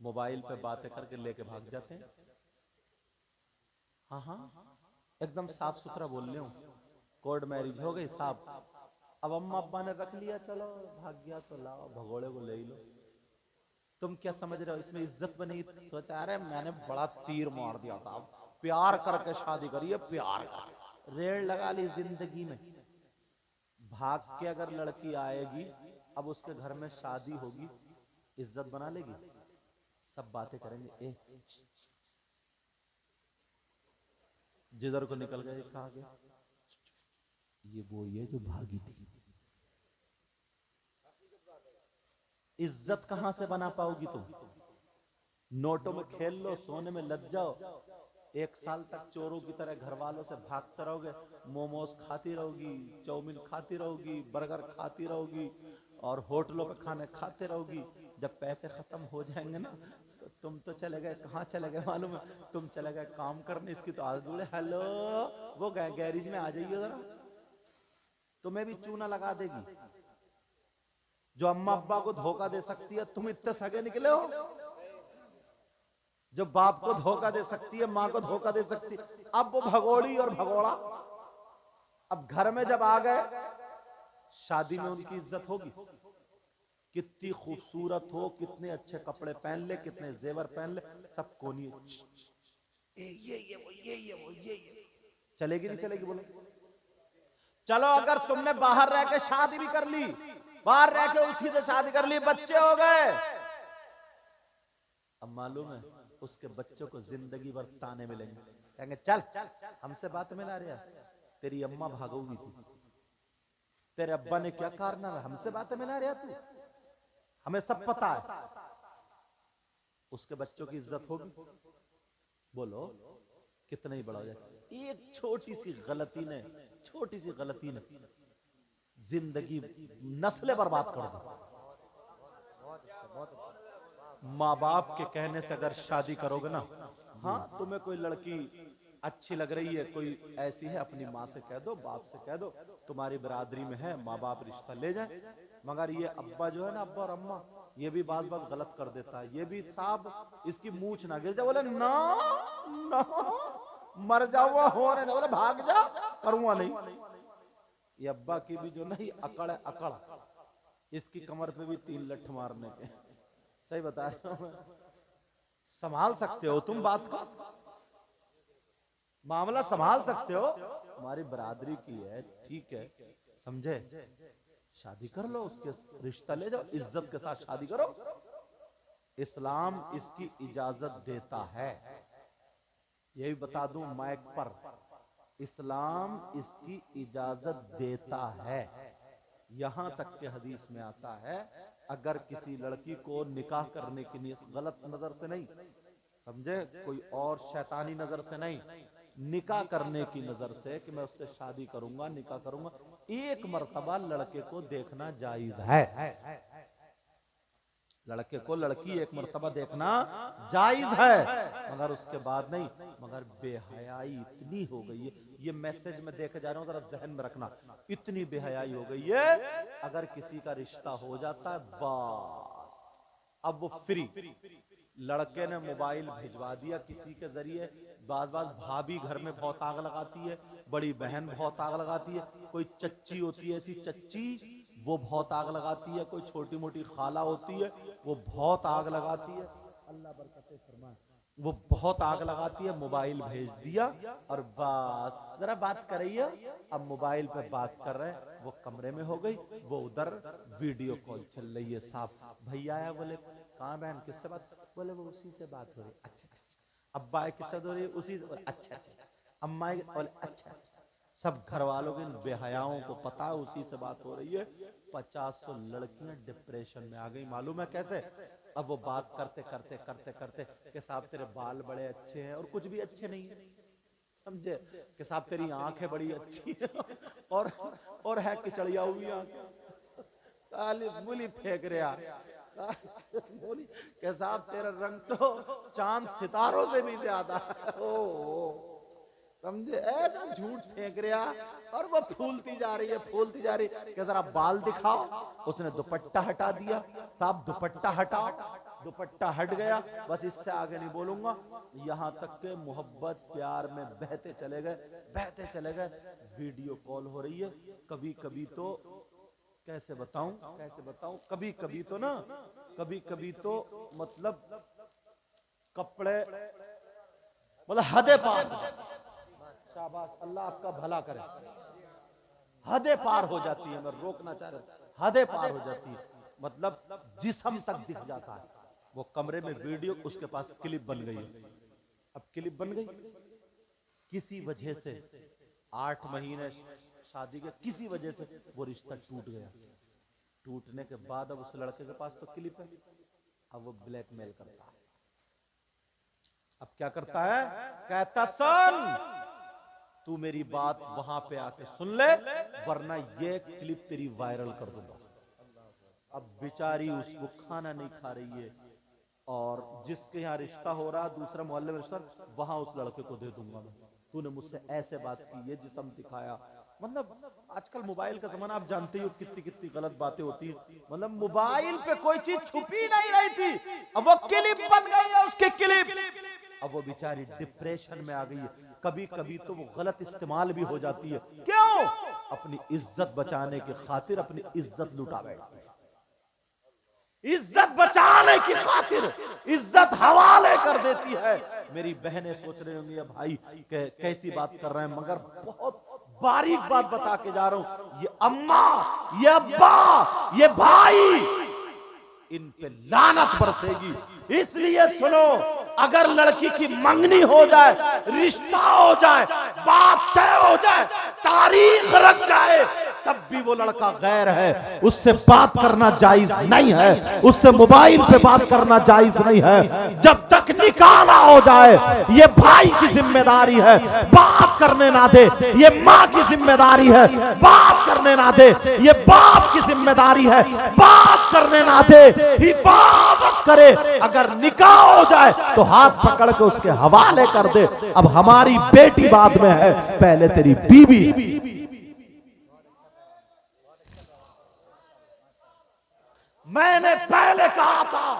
मोबाइल पे बातें करके लेके भाग जाते हैं। हाँ, एकदम साफ सुथरा बोल रहे हूं, कोर्ट मैरिज हो गई साहब, अब अम्मा अब्बा ने रख लिया, चलो भाग गया तो लाओ भगोड़े को ले लो। तुम क्या समझ रहे हो इसमें इज्जत बनी? सोचा रहे मैंने बड़ा तीर मार दिया साहब, प्यार करके शादी करी है, प्यार कर रेड़ लगा ली जिंदगी में। भाग के अगर लड़की आएगी, अब उसके घर में शादी होगी, इज्जत बना लेगी, सब बातें करेंगे, जिधर को निकल गए कहा गया, ये जो भागी थी। इज्जत कहां से बना पाओगी तुम? नोटों में खेल लो, सोने में लग जाओ, 1 साल तक चोरों की तरह घर वालों से भागते रहोगे, मोमोज खाती रहोगी, चाउमीन खाती रहोगी, बर्गर खाती रहोगी, और होटलों पे खाने खाते रहोगी। जब पैसे खत्म हो जाएंगे ना, तो तुम तो चले गए, कहाँ चले गए मालूम है? तुम चले गए काम करने। इसकी तो आदत बोले, हेलो वो गैरेज में आ जाइए जरा, तुम्हें भी चूना लगा देगी। जो अम्मा अब्बा को धोखा दे सकती है, तुम इतने सगे निकले हो। जो बाप को धोखा दे सकती है, मां को धोखा दे सकती है, अब वो भगोड़ी और भगोड़ा। अब घर में जब आ गए, शादी में उनकी इज्जत होगी? कितनी खूबसूरत हो, कितने अच्छे कपड़े पहन ले, कितने जेवर पहन ले, सबको नहीं ये चलेगी नहीं चलेगी बोलो। चलो अगर तुमने बाहर रह के शादी भी कर ली, बाहर रह के उसी से शादी कर ली, बच्चे हो गए, अब मालूम है उसके बच्चों को जिंदगी भर ताने मिलेंगे, कहेंगे चल हमसे बात मिला रहा, तेरी अम्मा भागोगी थी, तेरे अब्बा ने क्या कारनामा, हमसे बात मिला रहा तू, हमें सब पता है। उसके बच्चों की इज्जत होगी? बोलो कितना ही बड़ा हो जाए। एक छोटी सी गलती ने जिंदगी नस्लें बर्बाद कर दी। माँ बाप के कहने से अगर शादी करोगे ना, हाँ तुम्हें कोई लड़की अच्छी लग रही है, कोई ऐसी है, अपनी माँ से कह दो, बाप से कह दो, तुम्हारी बिरादरी में है, माँ बाप रिश्ता ले जाए। मगर ये अब्बा जो है ना, अब्बा और अम्मा, ये भी बात गलत कर देता है। ये भी साहब इसकी मूछ ना गिर जाए, बोले ना ना मर जाऊंगा हो रहे, बोले भाग जा, करूंगा नहीं। ये अब्बा की भी जो नहीं अकड़ है, अकड़, इसकी कमर पे भी 3 लठ मारने के। सही बता रहा हूं, संभाल सकते हो तुम बात को, मामला संभाल सकते हो, हमारी बरादरी की है, ठीक है, समझे, शादी कर लो, उसके रिश्ता ले जाओ, इज्जत के साथ शादी करो। इस्लाम इसकी इजाजत देता है, यही बता दूं माइक पर, इस्लाम इसकी इजाजत देता है। यहां तक के हदीस में आता है, अगर किसी लड़की को निकाह करने के लिए, गलत नजर से नहीं, समझे, कोई और शैतानी नजर से नहीं, निकाह करने की नजर से कि मैं उससे शादी करूंगा, निकाह करूंगा, एक मर्तबा लड़के को देखना जायज है। लड़के को लड़की एक मर्तबा देखना जायज है, मगर उसके बाद नहीं। मगर बेहयाई इतनी हो गई है, ये मैसेज में देखे जा रहा हूं, जरा जहन में रखना, इतनी बेहयाई हो गई है, अगर किसी का रिश्ता हो जाता है बस अब वो फ्री। लड़के ने मोबाइल भिजवा दिया किसी के जरिए, बाज भाभी घर में बहुत आग लगाती है, बड़ी बहन बहुत आग लगाती है, कोई चच्ची होती है ऐसी चच्ची, वो बहुत आग लगाती है, कोई छोटी मोटी खाला होती है वो बहुत आग लगाती है, अल्लाह बरकत फरमाए, वो बहुत आग लगाती है। मोबाइल भेज दिया और बस जरा बात करिए, अब मोबाइल पे बात कर रहे हैं, वो कमरे में हो गई, वो उधर वीडियो कॉल चल रही है, साहब भैया आया, बोले कहाँ बहन किससे बात, बोले वो उसी से बात हो रही, अच्छा अच्छा, अब्बा है किससे हो रही है, उसी से, अच्छा अच्छा, अम्मा बोले अच्छा अच्छा, सब घर वालों के बेहयाओं को पता है उसी से बात हो रही है। 50 लड़कियां डिप्रेशन में आ गई, मालूम है कैसे, अब वो बात करते करते करते करते कि साहब तेरे बाल बड़े अच्छे हैं, और कुछ भी अच्छे नहीं है, समझे, कि साहब तेरी आंखें बड़ी अच्छी है, और है कि चढ़िया हुई आंखें, काली मूली फेंक रहा, बोली कि साहब तेरा रंग तो चांद सितारों से भी ज्यादा है, ओ समझे, ऐसा झूठ फेंक रहा, और वो फूलती जा रही है, फूलती जा रही है, कि जरा बाल दिखाओ, उसने दुपट्टा हटा दिया, साहब दुपट्टा हटाओ, दुपट्टा हट गया, बस इससे आगे नहीं बोलूंगा। यहां तक के मोहब्बत प्यार में बहते चले गए, बहते चले गए, वीडियो कॉल हो रही है, कभी कभी तो कैसे बताऊं, कभी कभी तो ना, कभी कभी तो मतलब कपड़े, मतलब हदे पार, शाबाश, अल्लाह आपका भला करे, हदे पार हो जाती है, मैं रोकना चाह रहा, हदे पार हो जाती है, मतलब जिस्म तक दिख जाता है। वो कमरे में वीडियो, उसके पास क्लिप बन गई है, अब क्लिप बन गई, किसी वजह से 8 महीने शादी के, किसी वजह से वो रिश्ता टूट गया, टूटने के बाद अब उस लड़के के पास तो क्लिप है, अब वो ब्लैकमेल करता है, अब क्या करता है, कहता सुन तू मेरी बात वहां पे आके सुन ले, वरना ये क्लिप तेरी वायरल कर दूंगा। अब बेचारी उसको खाना नहीं खा रही है, और जिसके यहाँ रिश्ता हो रहा, दूसरा मोहल्ले में रिश्ता, वहां उस लड़के को दे दूंगा मैं, तूने मुझसे ऐसे बात की, ये जिस्म दिखाया, मतलब आजकल मोबाइल का जमाना, आप जानते हो कितनी कितनी गलत बातें होती है, मतलब मोबाइल पे कोई चीज छुपी नहीं रही थी, अब वो क्लिप बन गई है, उसकी क्लिप, अब वो बेचारी डिप्रेशन में आ गई है, कभी कभी तो वो गलत इस्तेमाल भी हो जाती है, क्यों, अपनी इज्जत बचाने की खातिर अपनी इज्जत लुटा बैठती है। इज्जत बचाने की खातिर इज्जत हवाले कर देती है। मेरी बहनें सोच रही होंगी भाई कैसी बात कर रहे हैं, मगर बहुत बारीक बात बता के जा रहा हूं। ये अम्मा, ये अब्बा, ये भाई, इन पे लानत बरसेगी। इसलिए सुनो, अगर लड़की की मंगनी हो जाए, रिश्ता हो जाए, बात तय हो जाए, तारीख रख जाए, तब भी वो लड़का गैर है, उससे बात करना जायज नहीं है, उससे मोबाइल पे बात करना जायज नहीं है। जब तक निकाह ना हो जाए, ये भाई की जिम्मेदारी है बात करने ना दे, ये माँ की जिम्मेदारी है बात करने ना दे, ये बाप की जिम्मेदारी है बात करने ना दे, हिफाजत करे। अगर निकाह हो जाए तो हाथ पकड़ के उसके हवाले कर दे। अब हमारी बेटी बाद में है, पहले तेरी बीवी। मैंने पहले कहा था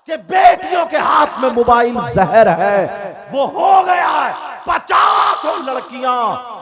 कि बेटियों के हाथ में मोबाइल जहर है, वो हो गया है। 50 लड़कियां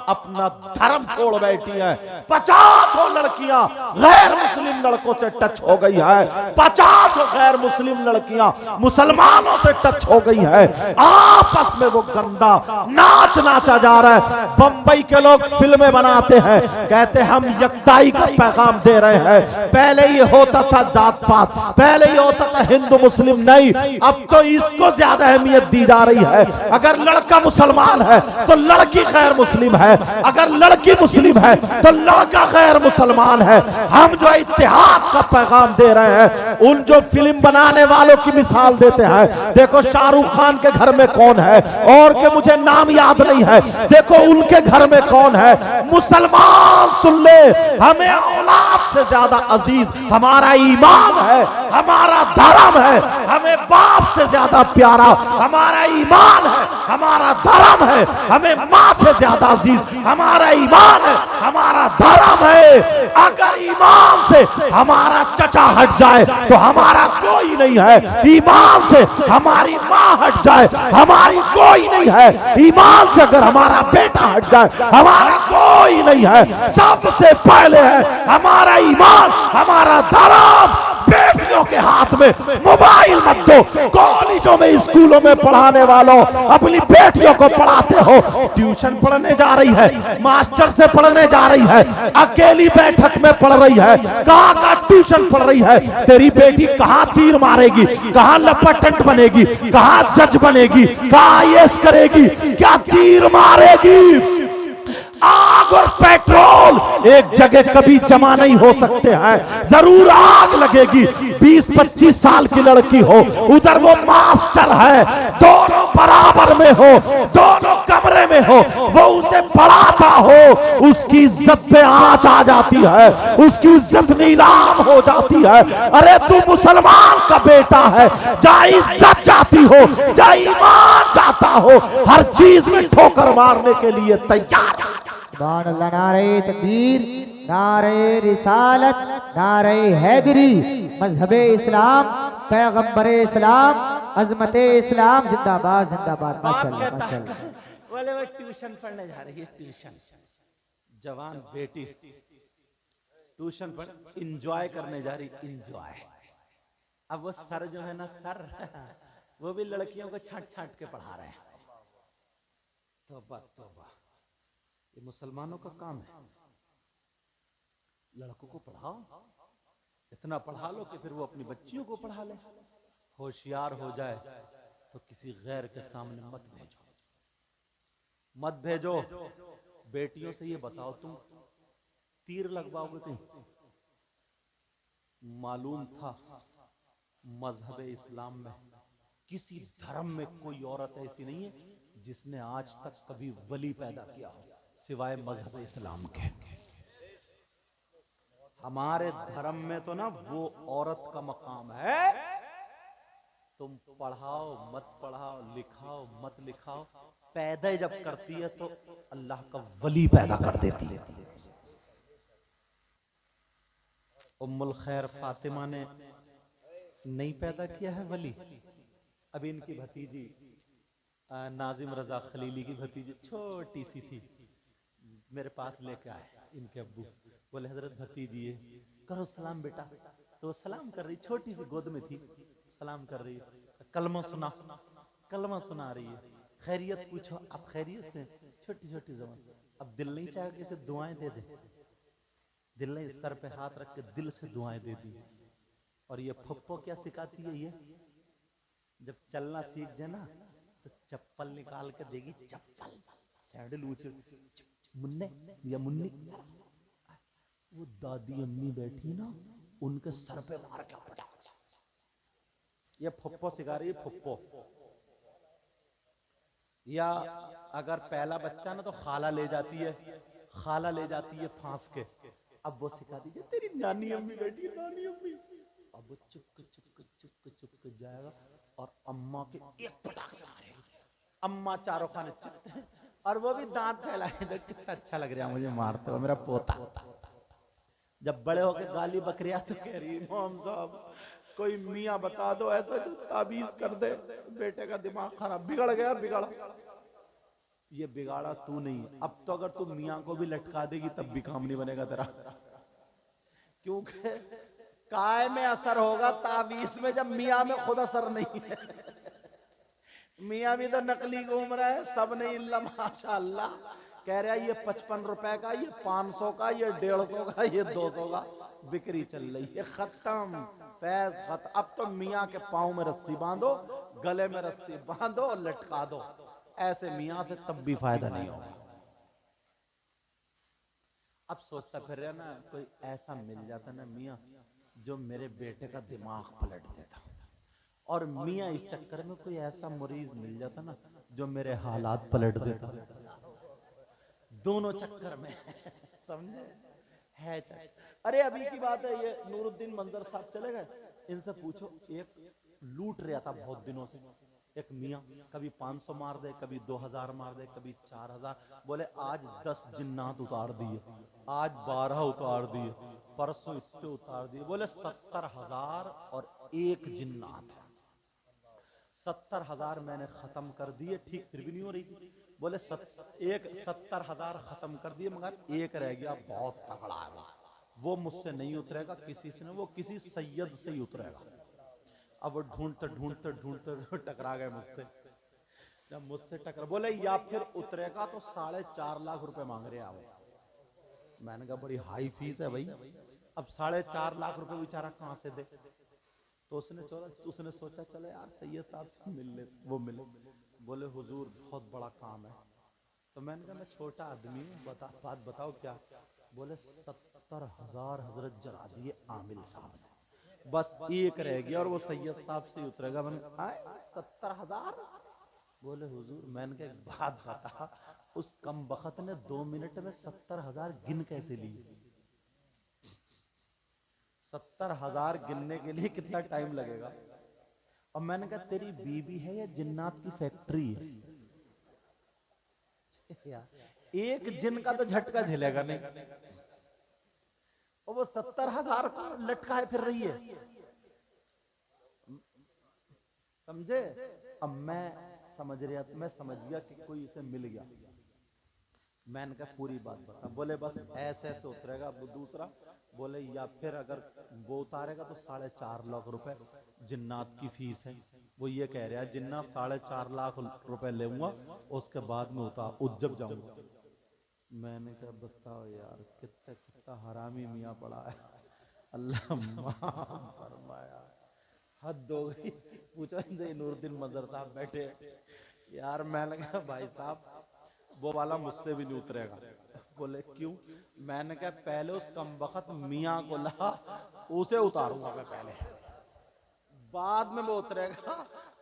अपना धर्म छोड़ बैठी हैं, 50 लड़कियां गैर मुस्लिम लड़कों से टच हो गई है, 50 गैर मुस्लिम लड़कियां मुसलमानों से टच हो गई है। आपस में वो गंदा नाच नाचा जा रहा है। बंबई के लोग फिल्में बनाते हैं, कहते हम यकताई का पैगाम दे रहे हैं। पहले ये होता था जात पात, पहले ये होता था हिंदू मुस्लिम, नहीं, अब तो इसको ज्यादा अहमियत दी जा रही है। अगर लड़का मुसलमान है तो लड़की गैर मुस्लिम है, अगर लड़की मुस्लिम है तो लड़का गैर मुसलमान है। हम जो इत्तेहाद का पैगाम दे रहे हैं, उन जो फिल्म बनाने वालों की मिसाल देते हैं, देखो शाहरुख खान के घर में कौन है, और के मुझे नाम याद नहीं है, देखो उनके घर में कौन है। मुसलमान सुन ले, हमें औलाद से ज्यादा अजीज हमारा ईमान है, हमारा धर्म है। हमें बाप से ज्यादा प्यारा हमारा ईमान है, हमारा धर्म है। हमें मां से ज्यादा अजीज हमारा ईमान है, हमारा धर्म है। अगर ईमान से हमारा चचा हट जाए तो हमारा कोई नहीं है, ईमान से हमारी मां हट जाए हमारी कोई नहीं है, ईमान से अगर हमारा बेटा हट जाए हमारा कोई नहीं है। सबसे पहले है हमारा ईमान, हमारा धर्म। बेटियों के हाथ में मोबाइल मत दो। कॉलेजों में, स्कूलों में पढ़ाने वालों, अपनी बेटियों को पढ़ाते हो, ट्यूशन पढ़ने जा रही है, मास्टर से पढ़ने जा रही है, अकेली बैठक में पढ़ रही है, कहां का ट्यूशन पढ़ रही है। तेरी बेटी कहां तीर मारेगी, कहां लपटेंट बनेगी, कहां जज बनेगी, कहां आईएएस करेगी, क्या तीर मारेगी। आग और पेट्रोल एक जगह कभी जमा नहीं हो सकते हैं, जरूर आग लगेगी। 20-25 साल की लड़की हो, उधर वो मास्टर है, दोनों बराबर में हो, दोनों कमरे में हो, वो उसे पढ़ाता हो, उसकी इज्जत पे आंच आ जाती है, उसकी इज्जत नीलाम हो जाती है। अरे तू मुसलमान का बेटा है, जा इज्जत जाती हो, जा ईमान जाता हो, हर चीज में ठोकर मारने के लिए तैयार। सुभान अल्लाह, नारे तकबीर, नारे रिसालत, नारे हैदरी, मजहबे इस्लाम, पैगंबरे इस्लाम, अजमते इस्लाम जिंदाबाद जिंदाबाद। माशाअल्लाह माशाअल्लाह। बोले वो ट्यूशन पढ़ने जा रही है, ट्यूशन, जवान बेटी ट्यूशन पढ़ इंजॉय करने जा रही, इंजॉय। अब वो सर जो है ना, सर वो भी लड़कियों को छांट छांट के पढ़ा रहे हैं। तौबा तौबा, ये मुसलमानों का काम है। लड़कों को पढ़ाओ, इतना पढ़ा लो कि फिर वो अपनी बच्चियों को पढ़ा ले। होशियार हो जाए तो किसी गैर के सामने मत भेजो, मत भेजो। बेटियों से ये बताओ, तुम तीर लगवाओगे कहीं? मालूम था मजहब इस्लाम में किसी धर्म में कोई औरत ऐसी नहीं है जिसने आज तक कभी वली पैदा किया हो सिवाय मजहब इस्लाम के। हमारे धर्म में तो ना वो औरत का मकाम है। तुम पढ़ाओ मत पढ़ाओ, लिखाओ मत लिखाओ, पैदा जब करती है तो अल्लाह का वली पैदा कर देती है। उम्मुल खैर फातिमा ने नहीं पैदा किया है वली। अब इनकी भतीजी नाजिम रजा खलीली की भतीजी छोटी सी थी, मेरे पास लेके आए इनके अब्बू, बोले हजरत भतीजी है, करो सलाम बेटा। तो सलाम कर रही, छोटी सी गोद में थी, सलाम कर रही, कलमा सुना, कलमा सुना रही है, खैरियत पूछो, आप खैरियत से, छोटी छोटी जबान। अब दिल नहीं चाहे कि इसे दुआएं दे दे, दिल ने सर पे हाथ रख के दिल से दुआएं दे दी। और ये फप्पो क्या सिखाती है, ये जब चलना सीख जाए ना तो चप्पल निकाल के देगी, चप्पल सैंडल ऊंचे, मुन्ने या मुन्नी, वो दादी अम्मी बैठी ना उनके सर पे मार के पटाख, ये फप्पो सिखा रही है, फप्पो। या अगर पहला बच्चा ना तो खाला ले जाती है, खाला ले जाती है फांस के, अब वो सिखा दीजिए तेरी नानी अम्मी बैठी है, नानी अम्मी, अब वो चुप चुप चुप चुप जाएगा और अम्मा के एक पटाख से मारेगा, अम्मा चारों खाने चित्त है, और वो भी दांत फैलाए, तो कितना अच्छा लग रहा है मुझे मारते हो मेरा पोता। जब बड़े होके गाली बकरिया तो कह रही इमाम साहब कोई मियाँ बता दो ऐसा जो ताबीज कर दे, बेटे का दिमाग खराब, बिगड़ गया, बिगड़। ये बिगाड़ा तू नहीं, अब तो अगर तू मियाँ को भी लटका देगी तब भी काम नहीं बनेगा तेरा, क्योंकि काय में असर होगा ताबीज में जब मियाँ में खुद असर नहीं है। मियाँ भी तो नकली घूम रहा है, सब नहीं, इल्ला माशाअल्लाह कह रहा है ये 55 रुपए का, ये 500 का, ये 150 का, ये 200 का बिक्री चल रही है, खत्म फैज खत्म। अब तो मियाँ के पाँव में रस्सी बांधो, गले में रस्सी बांधो और लटका दो, ऐसे मियाँ से तब भी फायदा नहीं होगा। अब सोचता फिर रहा ना कोई ऐसा मिल जाता ना मियाँ जो मेरे बेटे का दिमाग पलट देता, और मियाँ इस चक्कर में कोई ऐसा मरीज मिल जाता ना जो मेरे हालात पलट देता, दोनों चक्कर में समझे है चक्कर। अरे अभी की बात है, ये नूरुद्दीन मंजर साहब चले गए, इनसे पूछो, एक लूट रहा था बहुत दिनों से, एक मियाँ कभी 500 मार दे, कभी 2000 मार दे, कभी 4000, बोले आज 10 जिन्नात उतार दिए, आज 12 उतार दिए, परसों इतने उतार दिए, बोले 70,000 और एक जिन्नात, 70,000 मैंने खत्म कर दिए, ठीक फिर भी नहीं हो रही थी, बोले 70,000 खत्म कर दिए मगर एक रह गया, बहुत तगड़ा है वो मुझसे नहीं उतरेगा किसी से, वो किसी सैयद से ही उतरेगा। अब वो ढूंढते ढूंढते ढूंढते टकरा गए मुझसे, जब मुझसे टकरा, बोले या फिर उतरेगा तो 4.5 लाख रुपए मांग रहे हैं वो। मैंने कहा बड़ी हाई फीस है भाई, अब 4.5 लाख रुपए बेचारा कहां से दे, तो उसने सोचा चले यार सैयद साहब से मिल ले, वो मिले, बोले हुजूर बहुत बड़ा काम है, तो मैंने कहा मैं छोटा आदमी हूँ, बात बताओ क्या, बोले 70,000 हजरत जला दिए आमिल साहब ने, बस एक रह गया और वो सैयद साहब से उतरेगा। मैंने कहा 70,000, बोले हुजूर, मैंने कहा एक बात बता, उस कम बखत ने 2 मिनट में 70,000 गिन कैसे लिए, 70,000 गिनने के लिए कितना टाइम लगेगा। और मैंने कहा तेरी बीबी है या जिन्नात की फैक्ट्री है, एक जिन का तो झटका झेलेगा नहीं, और वो 70,000 को लटकाए फिर रही है, समझे। अब मैं समझ गया कि कोई इसे मिल गया, मैंने कहा पूरी बात बता, बोले बस ऐसे ऐसे उतरेगा। वो दूसरा बोले या फिर अगर वो उतारेगा तो 4.5 लाख रुपए जिन्नात की फीस है, वो ये कह रहा है जिन्नात 4.5 लाख रुपए लूंगा उसके बाद में उज्जब जाऊंगा। मैंने कहा बताओ यार कितना कितना हरामी मियाँ पड़ा है, अल्लाह माफ फरमाया, हद हो गई। पूछो इनसे, नूरुद्दीन मंजर साहब बैठे यार, मैंने कहा भाई साहब वो वाला मुझसे भी नहीं उतरेगा। बोले क्यों, मैंने कहा पहले उस कमबख्त मियाँ को ला, उसे उतारूंगा मैं पहले, बाद में वो उतरेगा।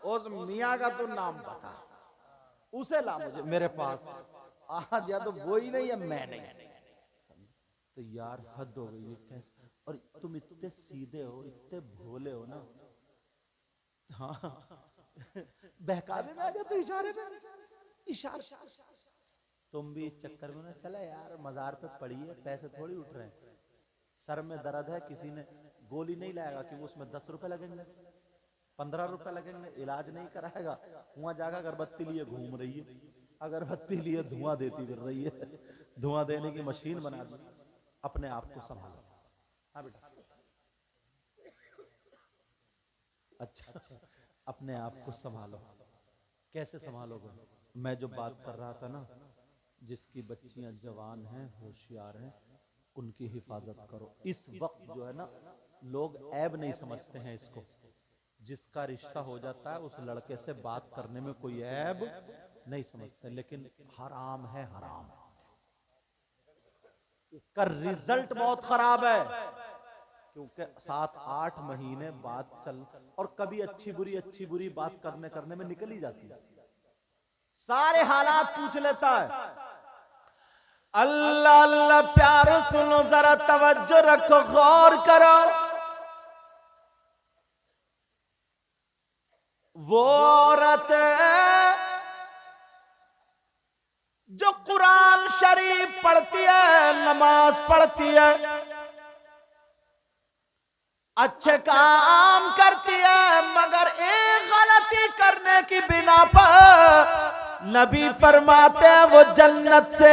उस मियाँ का तो नाम बता, उसे ला मुझे मेरे पास, आज या तो वो ही नहीं या मैं नहीं। तो यार हद हो गई, कैसे, और तुम इतने सीधे हो, इतने भोले हो ना, हाँ बहकावे में आ जाते तो इशारे में, इशारा तुम भी इस चक्कर में ना चला यार, मजार पे पड़ी है, पैसे थोड़ी उठ रहे हैं, सर में दर्द है, किसी ने गोली नहीं लाएगा कि वो उसमें 10 रुपए लगेंगे, 15 रुपए लगेंगे, इलाज नहीं कराएगा, वहां जाकर अगरबत्ती लिए घूम रही है, अगरबत्ती लिए धुआं देती फिर रही है, धुआं देने की मशीन बना दी। अपने आप को संभालो। हाँ बेटा, अच्छा अपने आप को संभालो। कैसे संभालोगे? मैं जो बात कर रहा था ना, जिसकी बच्चियां जवान हैं, होशियार हैं, उनकी हिफाजत करो। इस वक्त जो है ना, लोग ऐब नहीं समझते हैं इसको। जिसका रिश्ता हो जाता है उस लड़के से बात करने में कोई ऐब नहीं समझते, लेकिन हराम है, हराम। इसका रिजल्ट बहुत खराब है, क्योंकि 7-8 महीने बात चल, और कभी अच्छी बुरी बात करने में निकल ही जाती है। सारे हालात पूछ लेता है। अल्लाह अल्लाह प्यार सुनो, जरा तवज्जो रखो, गौर करो। वो औरत जो कुरान शरीफ पढ़ती है, नमाज पढ़ती है, अच्छे काम करती है, मगर एक गलती करने की बिना पर नबी फरमाते हैं वो जन्नत से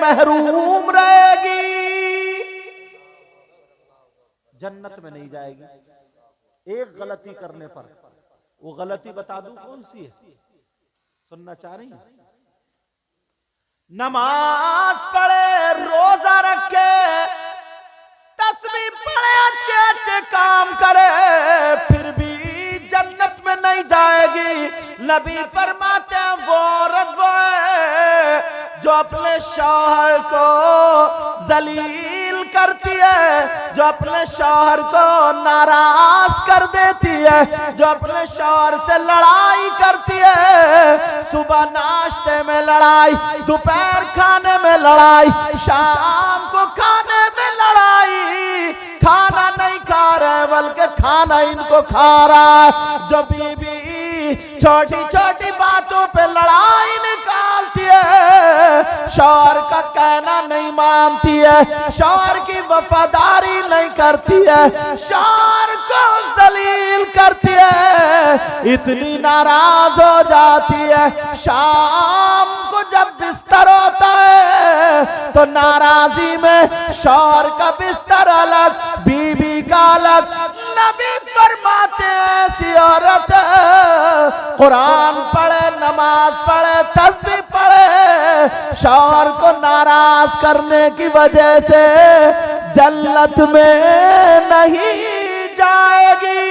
महरूम रहेगी, जन्नत में नहीं जाएगी। एक गलती करने पर। वो गलती बता दूं कौन सी है? सुनना चाह रही हैं? नमाज पढ़े, रोजा रखे, तस्बीह पढ़े, अच्छे अच्छे काम करे, फिर भी जन्नत में नहीं जाएगी। नबी फरमाते हैं वो औरत वो है जो अपने शौहर को जलील करती है, जो अपने शौहर को नाराज कर देती है, जो अपने शौहर से लड़ाई करती है। सुबह नाश्ते में लड़ाई, दोपहर खाने में लड़ाई, शाम को खाने में लड़ाई। खाना नहीं खा रहे बल्कि खाना इनको खा रहा है। जो बीबी छोटी छोटी बातों पे लड़ाई निकालती है, शौहर का कहना नहीं मानती है, शौहर की वफादारी नहीं करती है, शौहर को जलील करती है, इतनी नाराज हो जाती है। शाम को जब बिस्तर होता है तो नाराजी में शौहर का बिस्तर अलग, बीबी का अलग। नबी फरमाते हैं ऐसी औरत कुरान पढ़े, नमाज पढ़े, तस्बीह पढ़े, शौहर को नाराज करने की वजह से जन्नत में नहीं जाएगी।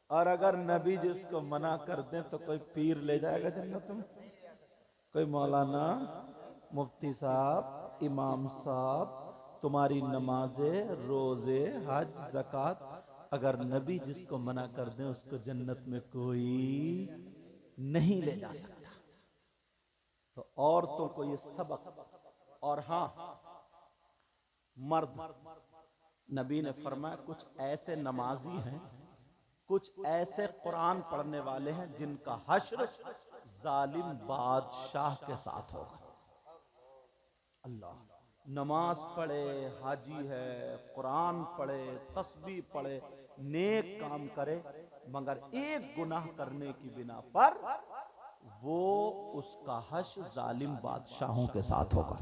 और अगर नबी जिसको मना कर दें तो कोई पीर ले जाएगा जन्नत में? कोई मौलाना, मुफ्ती साहब, इमाम साहब, तुम्हारी नमाजें, रोजे, हज, ज़कात, अगर नबी जिसको मना कर दें उसको जन्नत में कोई नहीं ले जा सकता। तो औरतों को ये सबक। और हाँ, मर्द, नबी ने फरमाया कुछ ऐसे नमाजी हैं, कुछ ऐसे कुरान पढ़ने वाले हैं जिनका हश्र जालिम बादशाह के साथ होगा। अल्लाह, नमाज पढ़े, हाजी है, कुरान पढ़े, तस्बीह पढ़े, नेक काम करे, मगर एक गुनाह करने की बिना पर वो उसका हश्र जालिम बादशाहों के साथ होगा।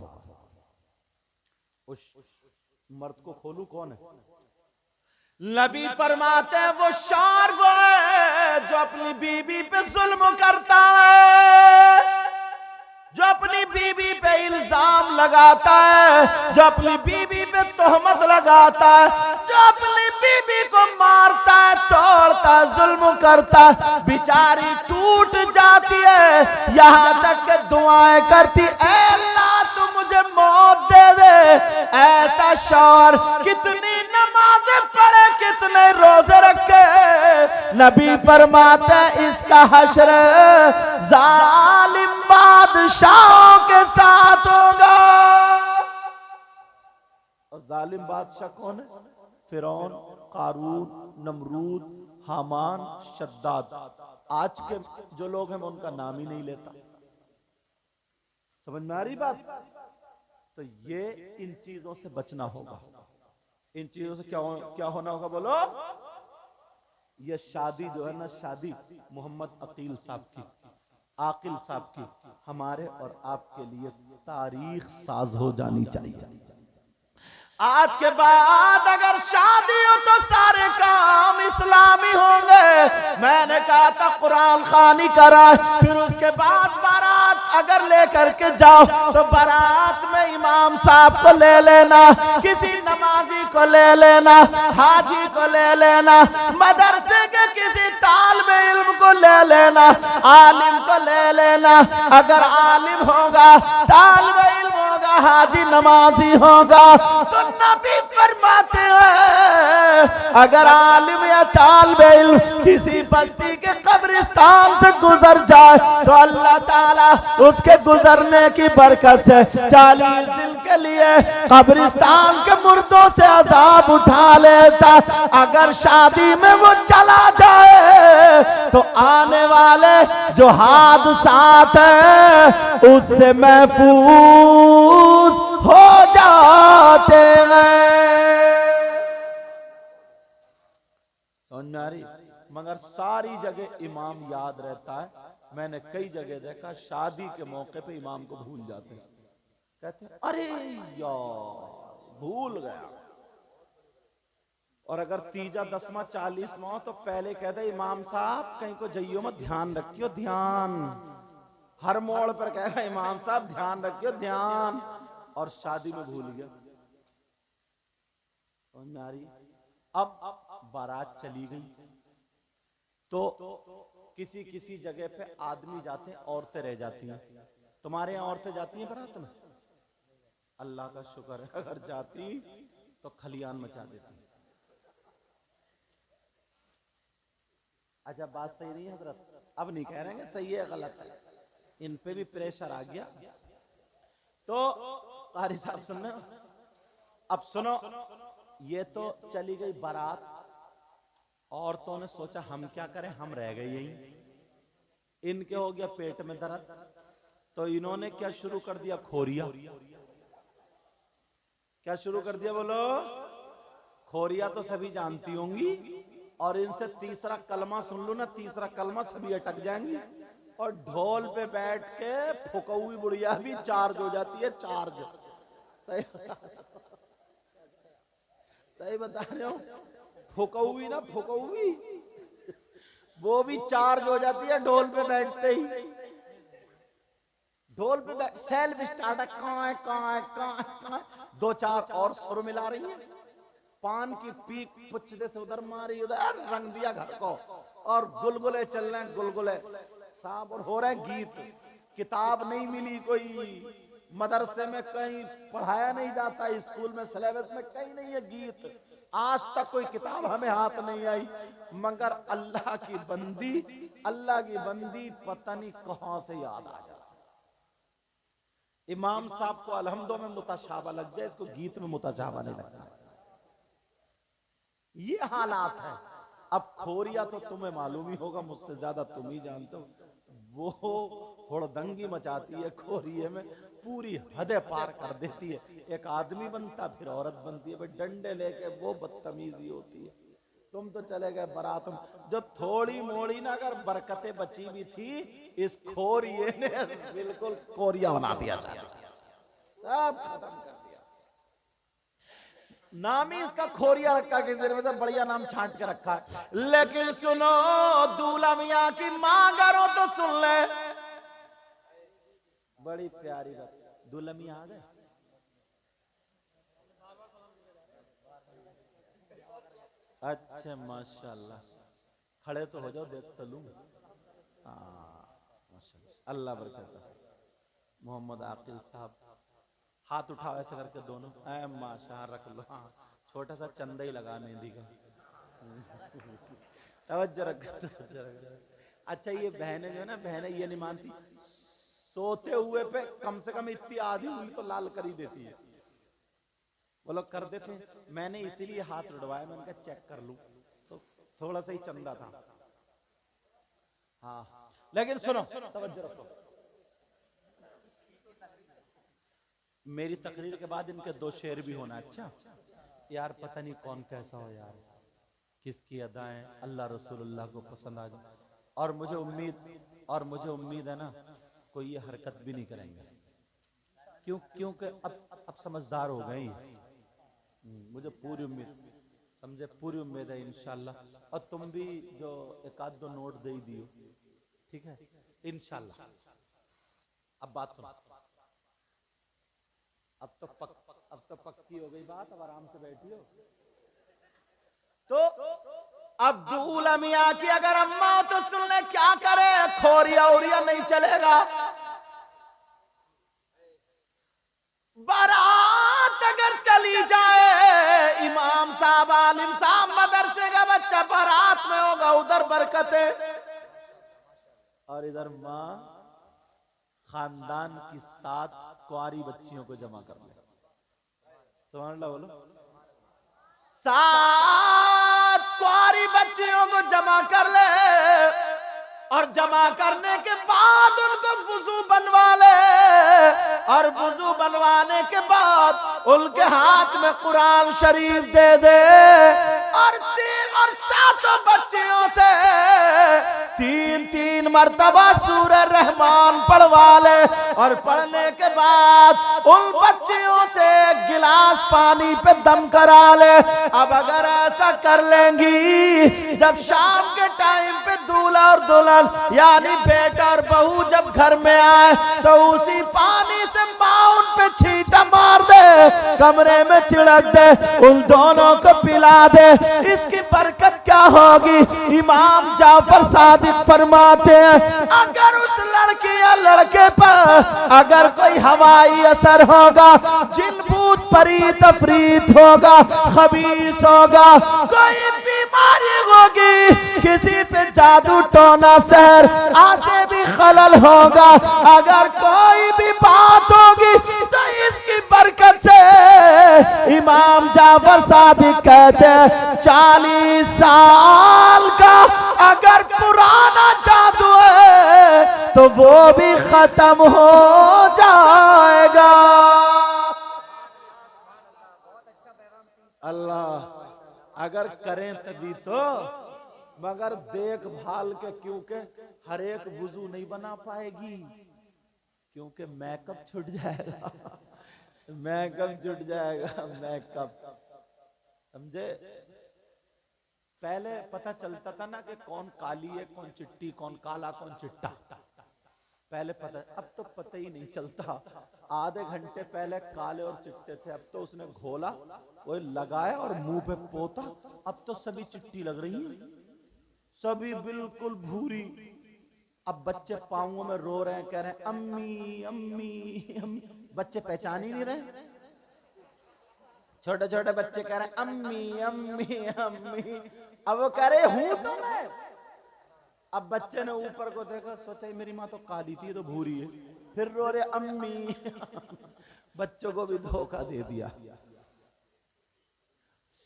उस मर्द को खोलू कौन है? नबी फरमाते हैं वो शार वो है जो अपनी बीबी पे जुल्म करता है, जो अपनी बीबी पे इल्जाम लगाता है, जो अपनी बीबी पे तोहमत लगाता है, जो अपनी बीबी को मारता है, तोड़ता है, जुल्म करता है। बेचारी टूट जाती है, यहां तक के दुआएं करती, ऐ अल्लाह तू मुझे मौत दे दे। ऐसा शौहर कितनी नमाजें पढ़े, कितने रोजे रखे, नबी फरमाते हैं इसका हश्र जालिम बादशाहों के साथ होगा। और जालिम बादशाह कौन है? फिरौन, कारून, नमरूद, हामान, शद्दाद। आज के जो लोग हैं मैं उनका नाम ही नहीं लेता। समझ में आ रही बात? तो ये इन चीजों से बचना होगा। इन चीजों से क्या होना होगा बोलो? ये शादी जो है ना, शादी मोहम्मद अकील साहब की, आकिल साहब की, हमारे और आपके लिए तारीख साज हो जानी चाहिए। आज के बाद अगर शादी हो तो सारे काम इस्लामी होंगे। मैंने कहा था कुरान खानी करा, फिर उसके बाद बारात अगर लेकर के जाओ तो बारात में इमाम साहब को ले लेना, किसी नमाजी को ले लेना, हाजी को ले लेना, मदरसे के किसी तालिबे इल्म को ले लेना, आलिम को ले लेना। अगर आलिम होगा, तालिबे इल्म होगा, हाजी नमाजी होगा, तो नबी फरमाते हैं अगर आलिम या तालिबे इल्म किसी बस्ती के कब्रिस्तान से गुजर जाए तो अल्लाह ताला उसके गुजरने की बरकत से 40 दिन के लिए कब्रिस्तान के मुर्दों से अजाब उठा लेता। अगर शादी में वो चला जाए तो आने वाले जो हादसात हैं उससे महफूज हो जाते हैं। समझ में आ रही? मगर सारी जगह इमाम याद रहता है। मैंने कई जगह देखा शादी के मौके पे इमाम को भूल जाते हैं, कहते हैं अरे यार भूल गया। और अगर तीजा 10वां 40वां हो तो पहले कहते इमाम साहब कहीं को जइयो मत, ध्यान रखियो ध्यान। हर मोड़ पर कहेगा इमाम साहब ध्यान रखियो ध्यान, और शादी में भूल गया। समझ में आ रही? अब बारात चली गई तो किसी किसी जगह पे आदमी जाते हैं, औरतें रह जाती हैं। तुम्हारे यहाँ औरतें जाती हैं बारात में? अल्लाह का शुक्र है, अगर जाती तो खलियान मचा देती। अच्छा बात सही नहीं है हजरत? अब नहीं कह रहे हैं सही है गलत है, इन पे भी प्रेशर आ गया। तो कारी साहब सुन रहे हो? अब सुनो, ये तो चली गई बारात, औरतों ने सोचा हम क्या करें, हम रह गए यहीं। इनके हो गया पेट में दर्द, तो इन्होंने क्या शुरू कर दिया? खोरिया। क्या शुरू कर दिया बोलो? खोरिया तो सभी जानती होंगी, और इनसे तीसरा कलमा सुन लो ना, तीसरा कलमा सभी अटक जाएंगी। और ढोल पे बैठ के फुकौई बुढ़िया भी चार्ज हो जाती है, चार्ज। सही सही बता रहे हो? फुकौई ना फुकौई, वो भी चार्ज हो जाती है ढोल पे बैठते ही। ढोल पे बैठ सेल्फ स्टार्ट, कहाँ 2-4 और सुर मिला रही है, पान की पीक पुचदे से उधर मारी, उधर रंग दिया घर को, और गुलगुले चल रहे हैं, गुलगुले साहब, और हो रहे गीत। किताब नहीं मिली, कोई मदरसे में कहीं पढ़ाया नहीं जाता, स्कूल में सिलेबस में कहीं नहीं है गीत। आज तक कोई किताब हमें हाथ नहीं आई, मगर अल्लाह की बंदी पता नहीं कहां से याद आ जाती। इमाम साहब को अलहम्दो में मुताशाबा लग जाए, इसको गीत में मुताशाबा नहीं लगता। ये हालात है। अब खोरिया तो तुम्हें मालूम ही होगा, मुझसे ज्यादा तुम ही जानते हो, वो हुड़दंगी मचाती है खोरिये में, पूरी हदें पार कर देती है। एक आदमी बनता फिर औरत बनती है, डंडे लेके वो बदतमीजी होती है। तुम तो चले गए बारात में, जो थोड़ी मोड़ी ना अगर बरकतें बची भी थी, इस खोरिये ने बिल्कुल खोरिया बना दिया, सब खत्म कर दिया। नाम ही इसका खोरिया रखा, किसी दिन में से बढ़िया नाम छांट के रखा है। लेकिन सुनो, दूल्हा मियां की मां करो तो सुन ले, बड़ी प्यारी बात। दूल्हा मियां आ गए? अच्छा माशाल्लाह, खड़े तो हो जाओ, देख तो लूं। माशाल्लाह, अल्लाह बरकत। मोहम्मद आकिल साहब हाथ उठाओ ऐसे करके दोनों, माशा रख लो। छोटा सा चंदा ही लगा मेहंदी का। तवज्जो रख। अच्छा ये बहनें जो है ना, बहनें ये नहीं मानती, सोते हुए पे कम से कम इतनी आधी उंगली तो लाल कर ही देती है। वो लोग कर देते हैं, मैंने इसीलिए हाथ उड़वाया, मैंने कहा चेक कर लूं, तो थोड़ा सा ही चंदा था। हाँ लेकिन सुनो, तवज्जो रखो। मेरी तकरीर के बाद इनके 2 शेर भी होना। अच्छा यार पता नहीं कौन कैसा हो यार, किसकी अदाएं अल्लाह रसूलुल्लाह को पसंद आ जाए। और मुझे उम्मीद है ना, कोई ये हरकत भी नहीं करेंगे, क्योंकि अब समझदार हो गई। मुझे पूरी उम्मीद, समझे, पूरी उम्मीद है इंशाल्लाह। और तुम भी जो एक आध दो नोट दे ही दियो, ठीक है इंशाल्लाह। अब बात सुनो, अब तो पक्की हो गई बात, अब आराम से बैठियो। तो अब्दुल मियाँ की अगर अम्मा हो तो सुन ले क्या करे, खोरिया उरिया नहीं चलेगा। बारात अगर चली जाए, इमाम साहब आलिम साहब मदरसे का बच्चा बारात में होगा, उधर बरकते, और इधर माँ खानदान की 7 कुंवारी बच्चियों को जमा कर ले। सुभान अल्लाह बोलो। 7 कुंवारी बच्चियों को जमा कर ले, और जमा करने के बाद उनको वुजू बनवा ले, और वुजू बनवाने के बाद उनके हाथ में कुरान शरीफ दे दे, और 7 बच्चियों से 3-3 मर्तबा सूरह रहमान पढ़वा ले, और पढ़ने के बाद उन बच्चियों से 1 गिलास पानी पे दम करा ले। अब अगर ऐसा कर लेंगी, जब शाम के टाइम पे दूल्हा और दुल्हन यानी बेटा और बहू जब घर में आए, तो उसी पानी से माँ उन पे छींटा मार दे, कमरे में छिड़क दे, उन दोनों को पिला दे। इसकी बरकत क्या होगी? इमाम जाफर सादिक फरमाते हैं, अगर उस लड़की या लड़के पर अगर कोई हवाई असर होगा, जिन भूत परी तफरीत होगा, खबीस होगा, कोई बीमारी होगी, किसी पे जादू टोना सहर आसे भी खलल होगा, अगर कोई भी बात होगी, तो इसकी बरकत से इमाम जाफर सादिक कहते हैं 40 साल का अगर पुराना जादू है तो वो भी खत्म हो जाएगा। अल्लाह अगर करें तभी तो, मगर देखभाल के, क्योंकि हर एक वुजू नहीं बना पाएगी, क्योंकि मेकअप छूट जाएगा, मेकअप छूट जाएगा, मेकअप, समझे। पहले पता चलता था ना कि कौन काली है, कौन चिट्टी, कौन काला, कौन चिट्टा, पहले पता, अब तो पता ही नहीं चलता। आधे घंटे पहले काले और चिट्टे थे, अब तो उसने घोला, वो लगाया और मुंह पे पोता, अब तो सभी चिट्टी लग रही है, सभी बिल्कुल भूरी। अब बच्चे पाँवों में रो रहे हैं, कह रहे हैं अम्मी अम्मी अम्मी, बच्चे पहचान ही नहीं रहे, छोटे छोटे बच्चे कह रहे हैं अम्मी अम्मी अम्मी, अब वो कह रहे हूं तो मैं। अब बच्चे ने ऊपर को देखा, सोचा मेरी माँ तो काली थी, तो भूरी है, फिर रो रहे अम्मी बच्चों को भी धोखा दे दिया।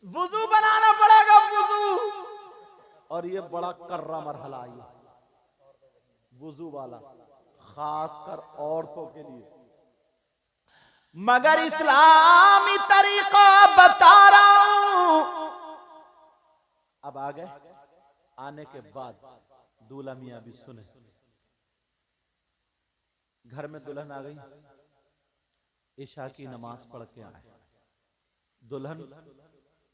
वुजू बनाना पड़ेगा, वुजू, और ये बड़ा कर्रा मरहला है वुजू वाला, खासकर औरतों के लिए। मगर इस्लामी तरीका बता रहा हूं। अब आ गए, आने के बाद दूल्हा मियां भी सुने। घर में दुल्हन आ गई, इशा की नमाज पढ़ के आए, दुल्हन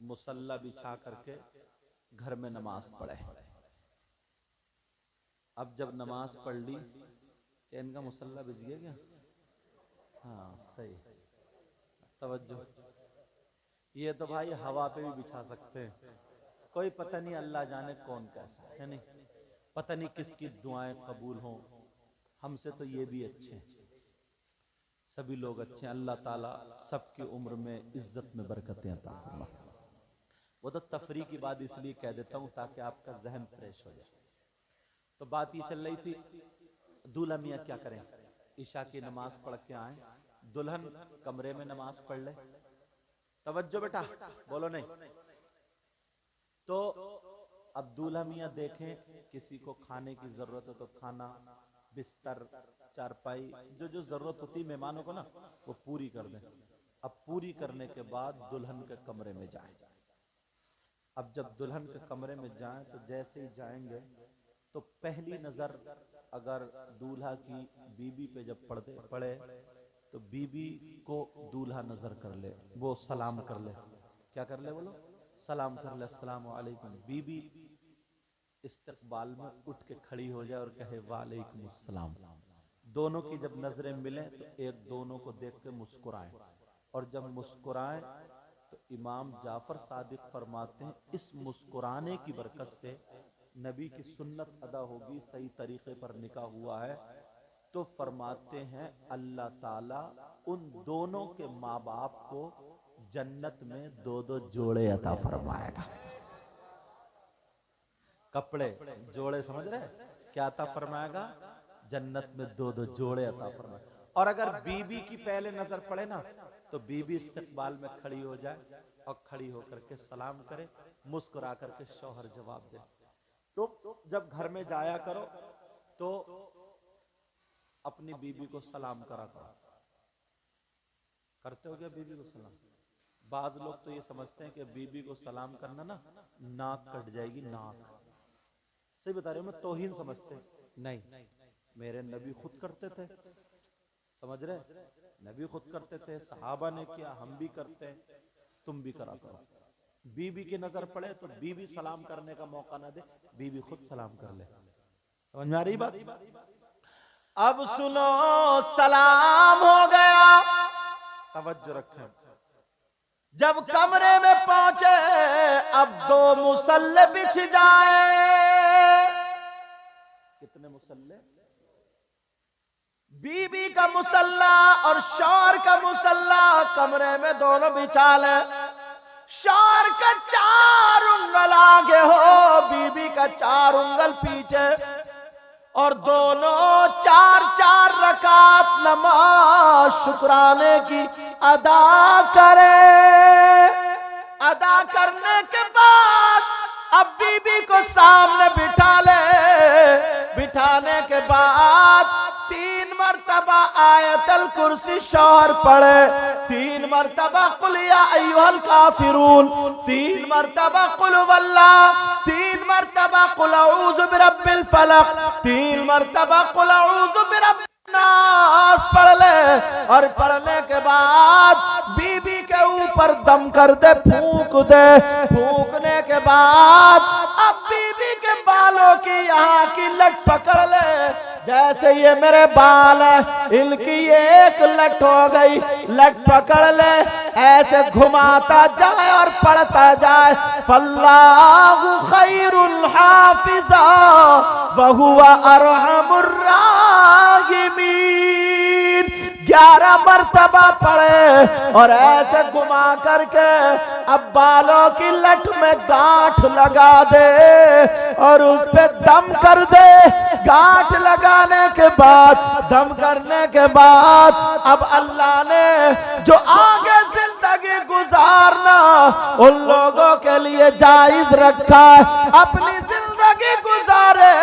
मुसल्ला बिछा करके घर में नमाज पढ़े। अब जब नमाज पढ़ ली, इनका मुसल्ला बिछ गया क्या? हाँ सही, तवज्जो। ये तो भाई हवा पे भी बिछा सकते हैं, कोई पता नहीं, अल्लाह जाने कौन कैसा है नहीं, पता नहीं किसकी दुआएं कबूल हों। हमसे तो ये भी अच्छे हैं, सभी लोग अच्छे हैं, अल्लाह ताला सबकी उम्र में इज्जत में बरकतें अता फरमाए। वो तो तफरी की बात इसलिए कह देता हूं ताकि आपका जहन फ्रेश हो जाए। तो बात ये चल रही थी, दूल्हा मियाँ क्या करें, ईशा की नमाज पढ़ के आए, दुल्हन कमरे में नमाज पढ़ ले। तवज्जो बेटा, बोलो नहीं। तो अब दूल्हा मियाँ देखें, किसी को खाने की जरूरत है तो खाना, बिस्तर, चारपाई, जो जो जरूरत होती है मेहमानों को ना, वो पूरी कर दें। अब पूरी करने के बाद दुल्हन के कमरे में जाएं। अब जब दुल्हन के कमरे में जाएं, तो जैसे ही जाएंगे तो पहली नजर अगर दूल्हा की बीबी पे जब पड़े तो बीबी को दूल्हा नजर कर ले, वो सलाम कर ले, क्या कर ले बोलो, सलाम कर ले, अस्सलाम वालेकुम। बीबी इस्तकबाल में उठ के खड़ी हो जाए और कहे वालेकुम अस्सलाम। दोनों की जब नजरें मिले तो एक दोनों को देख के मुस्कुराए, और जब मुस्कुराए तो इमाम जाफर सादिक फरमाते हैं इस मुस्कुराने की बरकत से नबी की सुन्नत अदा होगी, सही तरीके पर निकाह हुआ है। तो फरमाते हैं अल्लाह ताला उन दोनों के माँ बाप को जन्नत में दो दो जोड़े अता फरमाएगा। कपड़े जोड़े समझ रहे, क्या अता फरमाएगा, जन्नत में दो दो जोड़े अता फरमाएगा। और अगर बीबी की पहले नजर पड़े ना तो बीबी इस्तकबाल में खड़ी हो जाए और खड़ी होकर के सलाम करे, मुस्कुरा करके शौहर जवाब दे। तो जब घर में जाया करो तो अपनी बीबी को सलाम करा करो। करते हो क्या बीबी को सलाम? बाज लोग तो ये समझते हैं कि बीबी को सलाम करना ना नाक कट जाएगी, नाक। सही बता रहे हो, मैं तौहीन समझते नहीं, मेरे नबी खुद करते थे, समझ रहे, नबी खुद करते थे, सहाबा ने किया, हम भी करते हैं, तुम भी करा करो। बीबी की नजर पड़े तो बीबी सलाम करने का मौका ना दे, बीबी खुद सलाम कर ले। समझ में आ रही बात? अब सुनो, सलाम हो गया, तवज्जो रखें। जब कमरे में पहुंचे अब दो मुसल्ले बिछ जाए। कितने मुसल्ले? बीबी का मुसल्ला और शौहर का मुसल्ला कमरे में दोनों बिछा ले। शौहर का 4 उंगल आगे हो, बीबी का 4 उंगल पीछे, और दोनों 4-4 रकात नमाज शुक्राने की अदा करे। अदा करने के बाद अब बीबी को सामने बिठा ले। बिठाने के बाद 3 मरतबा आयतल कुर्सी शौहर पढ़े, 3 मरतबा कुल या अय्युहल काफिरून, 3 मरतबा कुल वल्लाह, 3 मरतबा कुल औज़ु बिरब्बिल फलक, 3 मरतबा कुल औज़ु बिरब्बिन नास पढ़ ले। और पढ़ने के बाद बीबी के ऊपर दम कर दे, फूंक दे। फूंकने के बाद अब बीबी के बालों की यहाँ की लट पकड़ ले। जैसे ये मेरे बाल है, इनकी एक लट हो गई, लट पकड़ ले, ऐसे घुमाता जाए और पढ़ता जाए, फल्लाहु खैरुल हाफिजा व हुवा अरहमुर राहिमीन। 11 मरतबा पढ़े और ऐसे घुमा करके अब बालों की लट में गांठ लगा दे और उस पे दम कर दे। गांठ लगाने के बाद, दम करने के बाद अब अल्लाह ने जो आगे जिंदगी गुजारना उन लोगों के लिए जायज रखा है, अपनी जिंदगी गुजारे।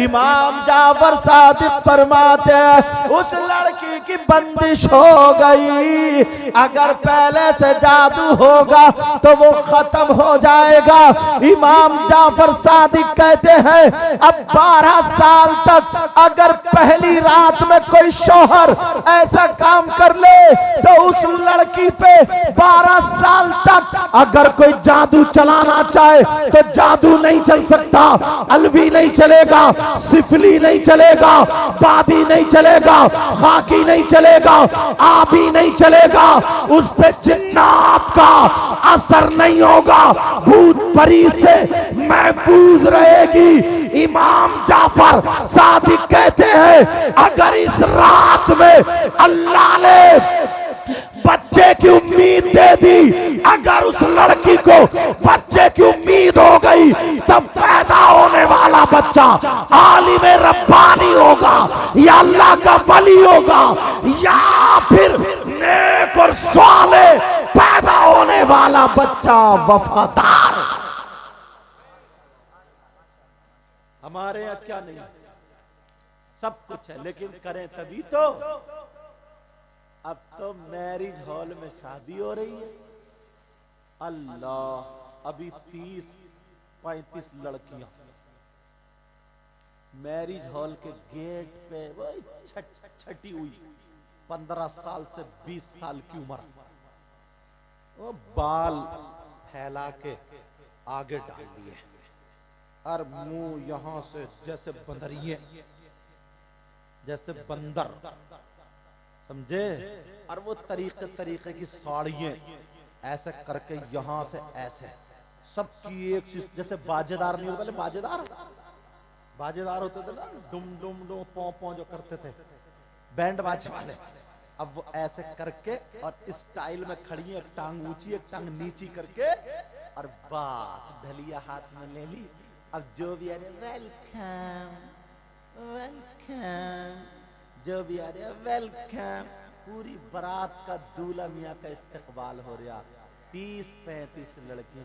इमाम जाफर सादिक फरमाते हैं उस लड़की की बंदिश हो गई। अगर पहले से जादू होगा तो वो खत्म हो जाएगा। इमाम जाफर सादिक कहते हैं अब 12 साल तक अगर पहली रात में कोई शौहर ऐसा काम कर ले तो उस लड़की पे 12 साल तक अगर कोई जादू चलाना चाहे तो जादू नहीं चल सकता। अलवी नहीं चलेगा, सिफली नहीं चलेगा, बादी नहीं चलेगा, खाकी नहीं चलेगा, आबी नहीं चलेगा, उस पे जिन्नात का असर नहीं होगा, भूत परी से महफूज रहेगी। इमाम जाफर सादिक कहते हैं अगर इस रात में अल्लाह ने बच्चे की उम्मीद दे दी, अगर उस लड़की को बच्चे की उम्मीद हो गई तब पैदा होने वाला बच्चा आलिम रब्बानी होगा या अल्लाह का वली होगा या फिर नेक और साले पैदा होने वाला बच्चा वफादार। हमारे यहाँ क्या नहीं, सब कुछ है, लेकिन करें तभी तो। अब तो मैरिज हॉल में शादी हो रही है, अल्लाह, अभी 30-35 लड़कियां मैरिज हॉल के गेट पे वही छठी हुई, 15 साल से 20 साल की उम्र, वो बाल फैला के आगे डाल लिए और मुंह यहां से जैसे बंदरिए, जैसे बंदर, समझे। और वो तरीके तरीके की साड़ियां ऐसे करके यहां से ऐसे सबकी एक चीज, जैसे बाजेदार नहीं होते पहले, बाजेदार होते थे ना, डुम डुम डुम पौ पौ जो करते थे बैंड बाजे वाले, अब वो ऐसे करके और स्टाइल में खड़ी है, एक टांग ऊंची एक टांग नीची करके, और बस ढलिया हाथ में ले ली। अब जो भी आ रहे वेलकम वेलकम, जो भी आ रहे वेलकम, पूरी बारात का दूल्हा मियाँ का इस्तकबाल हो रहा। 30-35 लड़के,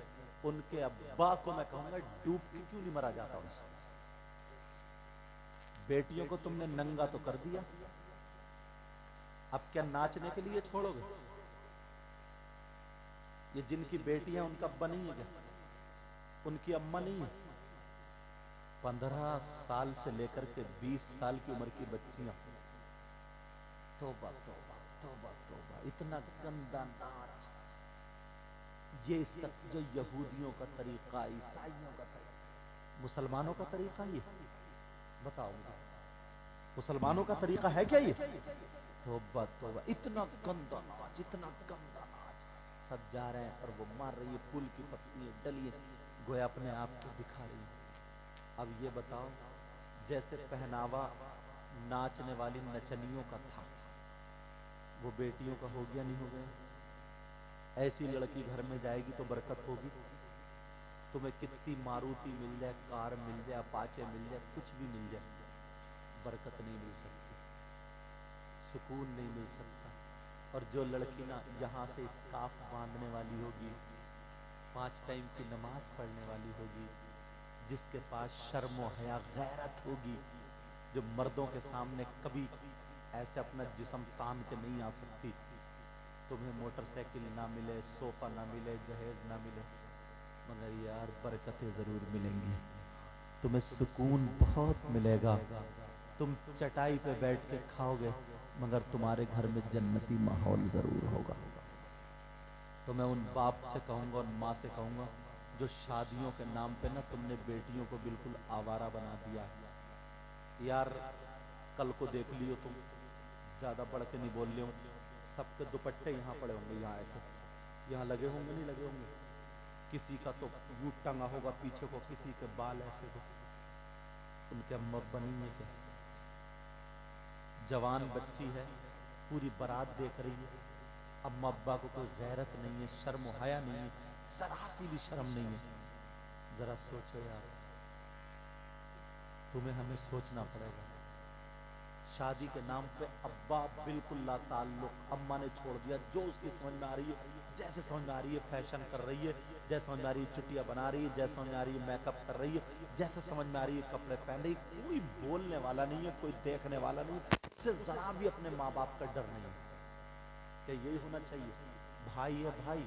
उनके अब्बा को मैं कहूंगा डूब के क्यों नहीं मरा जाता उनसे। बेटियों को तुमने नंगा तो कर दिया, अब क्या नाचने के लिए छोड़ोगे? ये जिनकी बेटियां उनका अब्बा नहीं है क्या? उनकी अम्मा नहीं है? 15 साल से लेकर के 20 साल की उम्र की बच्चियां, तौबा तौबा तौबा तौबा, इतना गंदा नाच। ये इस तक जो यहूदियों का तरीका, ईसाइयों का तरीका, मुसलमानों का तरीका ये बताओ, मुसलमानों का तरीका है क्या ये? तौबा तौबा, इतना गंदा नाच, इतना गंदा नाच। सब जा रहे हैं और वो मार रही है फूल की पत्तियां डलिए, गोया अपने आप को दिखा रही है। अब ये बताओ, जैसे पहनावा नाचने वाली नचनियों का था, वो बेटियों का हो गया नहीं हो गया? ऐसी लड़की घर में जाएगी तो बरकत होगी। तुम्हें कितनी मारुति मिल जाए, कार मिल जाए, अपाचे मिल जाए, कुछ भी मिल जाए, बरकत नहीं मिल सकती, सुकून नहीं मिल सकता। और जो लड़की ना यहाँ से स्काफ बांधने वाली होगी, 5 टाइम की नमाज पढ़ने वाली होगी, जिसके पास शर्म और हया गैरत होगी, जो मर्दों के सामने कभी ऐसे अपना जिस्म तान के नहीं आ सकती, तुम्हें मोटरसाइकिल ना मिले, सोफा ना मिले, जहेज ना मिले, मगर यार बरकतें जरूर मिलेंगी, तुम्हें सुकून बहुत मिलेगा। तुम चटाई पे बैठ के खाओगे, मगर तुम्हारे घर में जन्नती माहौल जरूर होगा। तो मैं उन बाप से कहूंगा, उन माँ से कहूंगा, जो शादियों के नाम पे ना तुमने बेटियों को बिल्कुल आवारा बना दिया। यार कल को देख लियो, तुम ज्यादा बढ़ के नहीं बोल लियो, सबके दुपट्टे यहाँ पड़े होंगे, यहाँ ऐसे यहाँ लगे होंगे, नहीं लगे होंगे, किसी का तो यूं टंगा होगा पीछे को, किसी के बाल ऐसे को। उनके अम्मा बनी है क्या? जवान बच्ची है, पूरी बारात देख रही है, अम्मा अब्बा को कोई गैरत नहीं है, शर्म हया नहीं है, जरा सी भी शर्म नहीं है। जरा सोचो यार, तुम्हें हमें सोचना पड़ेगा। शादी के नाम पे अब्बा बिल्कुल ला ताल्लुक, अम्मा ने छोड़ दिया, जो उसकी समझ में आ रही है, जैसे समझ में आ रही है फैशन कर रही है, जैसे समझ में आ रही है चुटिया बना रही है, जैसे समझ में आ रही है मेकअप कर रही है, जैसे समझ में आ रही है कपड़े पहन रही है। कोई बोलने वाला नहीं है, कोई देखने वाला नहीं है, उससे जरा भी अपने माँ बाप का डर नहीं है। क्या यही होना चाहिए? भाई है भाई,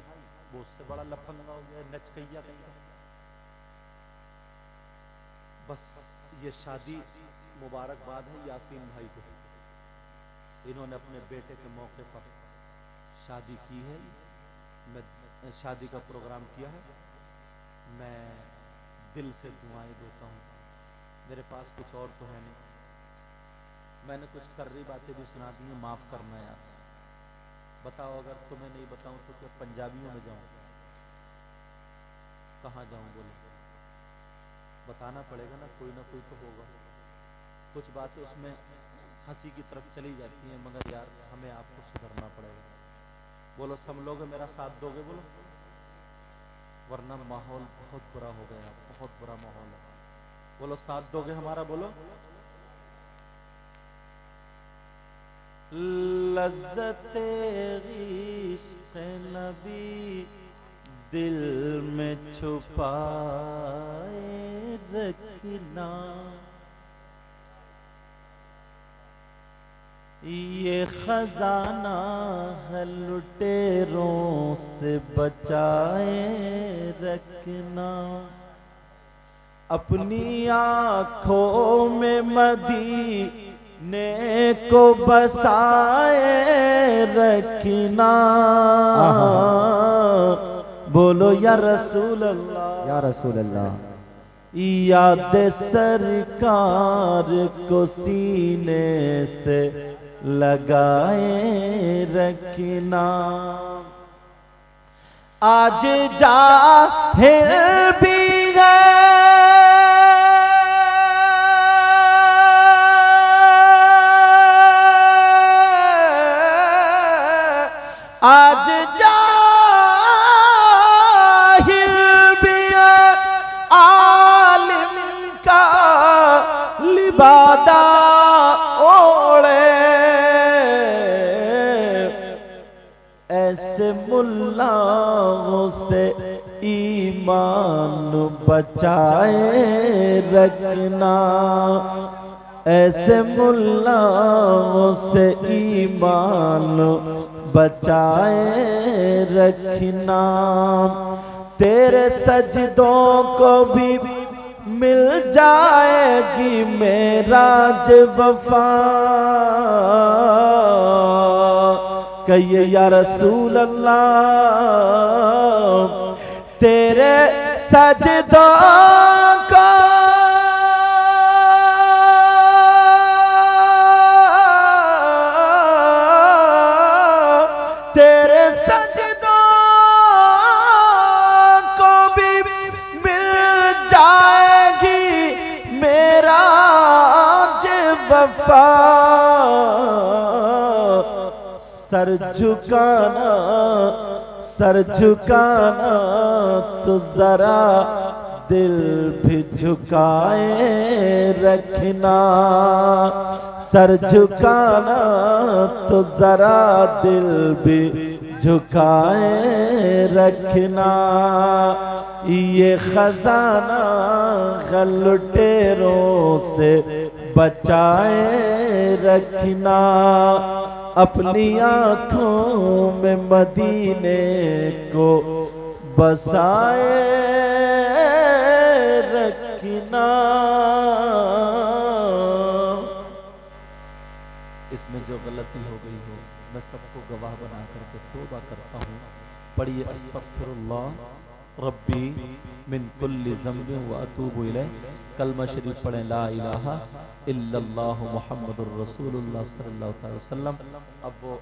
वो उससे बड़ा लफंगा हो गया, नचकैया कहीं का। बस ये शादी मुबारकबाद है यासीन भाई को, इन्होंने अपने बेटे के मौके पर शादी की है। मैं शादी का प्रोग्राम किया है, मैं दिल से दुआएं देता हूँ। मेरे पास कुछ और तो है नहीं, मैंने कुछ कर्री बातें भी सुना दी हैं, माफ करना यार। बताओ, अगर तुम्हें नहीं बताऊं तो क्या पंजाबियों में जाऊं? कहाँ जाऊं बोलो? बताना पड़ेगा ना कोई तो होगा। कुछ बातें उसमें हंसी की तरफ चली जाती हैं, मगर यार हमें आपको सुधरना पड़ेगा। बोलो सब लोग मेरा साथ दोगे बोलो, वरना माहौल बहुत बुरा हो गया, बहुत बुरा माहौल है। बोलो साथ दोगे हमारा, बोलो। लज़्ज़ते इश्क़ नबी दिल में छुपाए रखना, ये खजाना है लुटेरों से बचाए रखना। अपनी आँखों में नेको बसाए रखना। बोलो या रसूल अल्लाह, या रसूल अल्लाह। याद सरकार को सीने से लगाए रखना। आज जाहिल भी है आज जाहिल भी है आलिम का लिबादा ओढ़े। ऐसे मुल्लाओं से ईमान बचाए रखना। ऐसे मुल्लाओं से ईमान बचाए रखना। तेरे सजदों को भी मिल जाएगी मेराज वफा। कहिए या रसूल अल्लाह, तेरे सजदों को तेरे सजदों को भी मिल जाएगी मेराज वफा। सर झुकाना तो जरा दिल भी झुकाए रखना। सर झुकाना तो जरा दिल भी झुकाए रखना। ये खजाना गलुटेरों से बचाए रखना। अपनी आंखों में मदीने को बसाए रखना। इसमें जो गलती हो गई हो मैं सबको गवाह बना करके तौबा करता हूँ। पढ़िए अस्तगफिरुल्लाह रब्बी मिन कुल्ली ज़ंबिन व अतूबु इलैह। कलमा शरीफ पढ़ें ला इलाहा इल्लल्लाहु मुहम्मदुर रसूलुल्लाह सल्लल्लाहु अलैहि वसल्लम। अब वो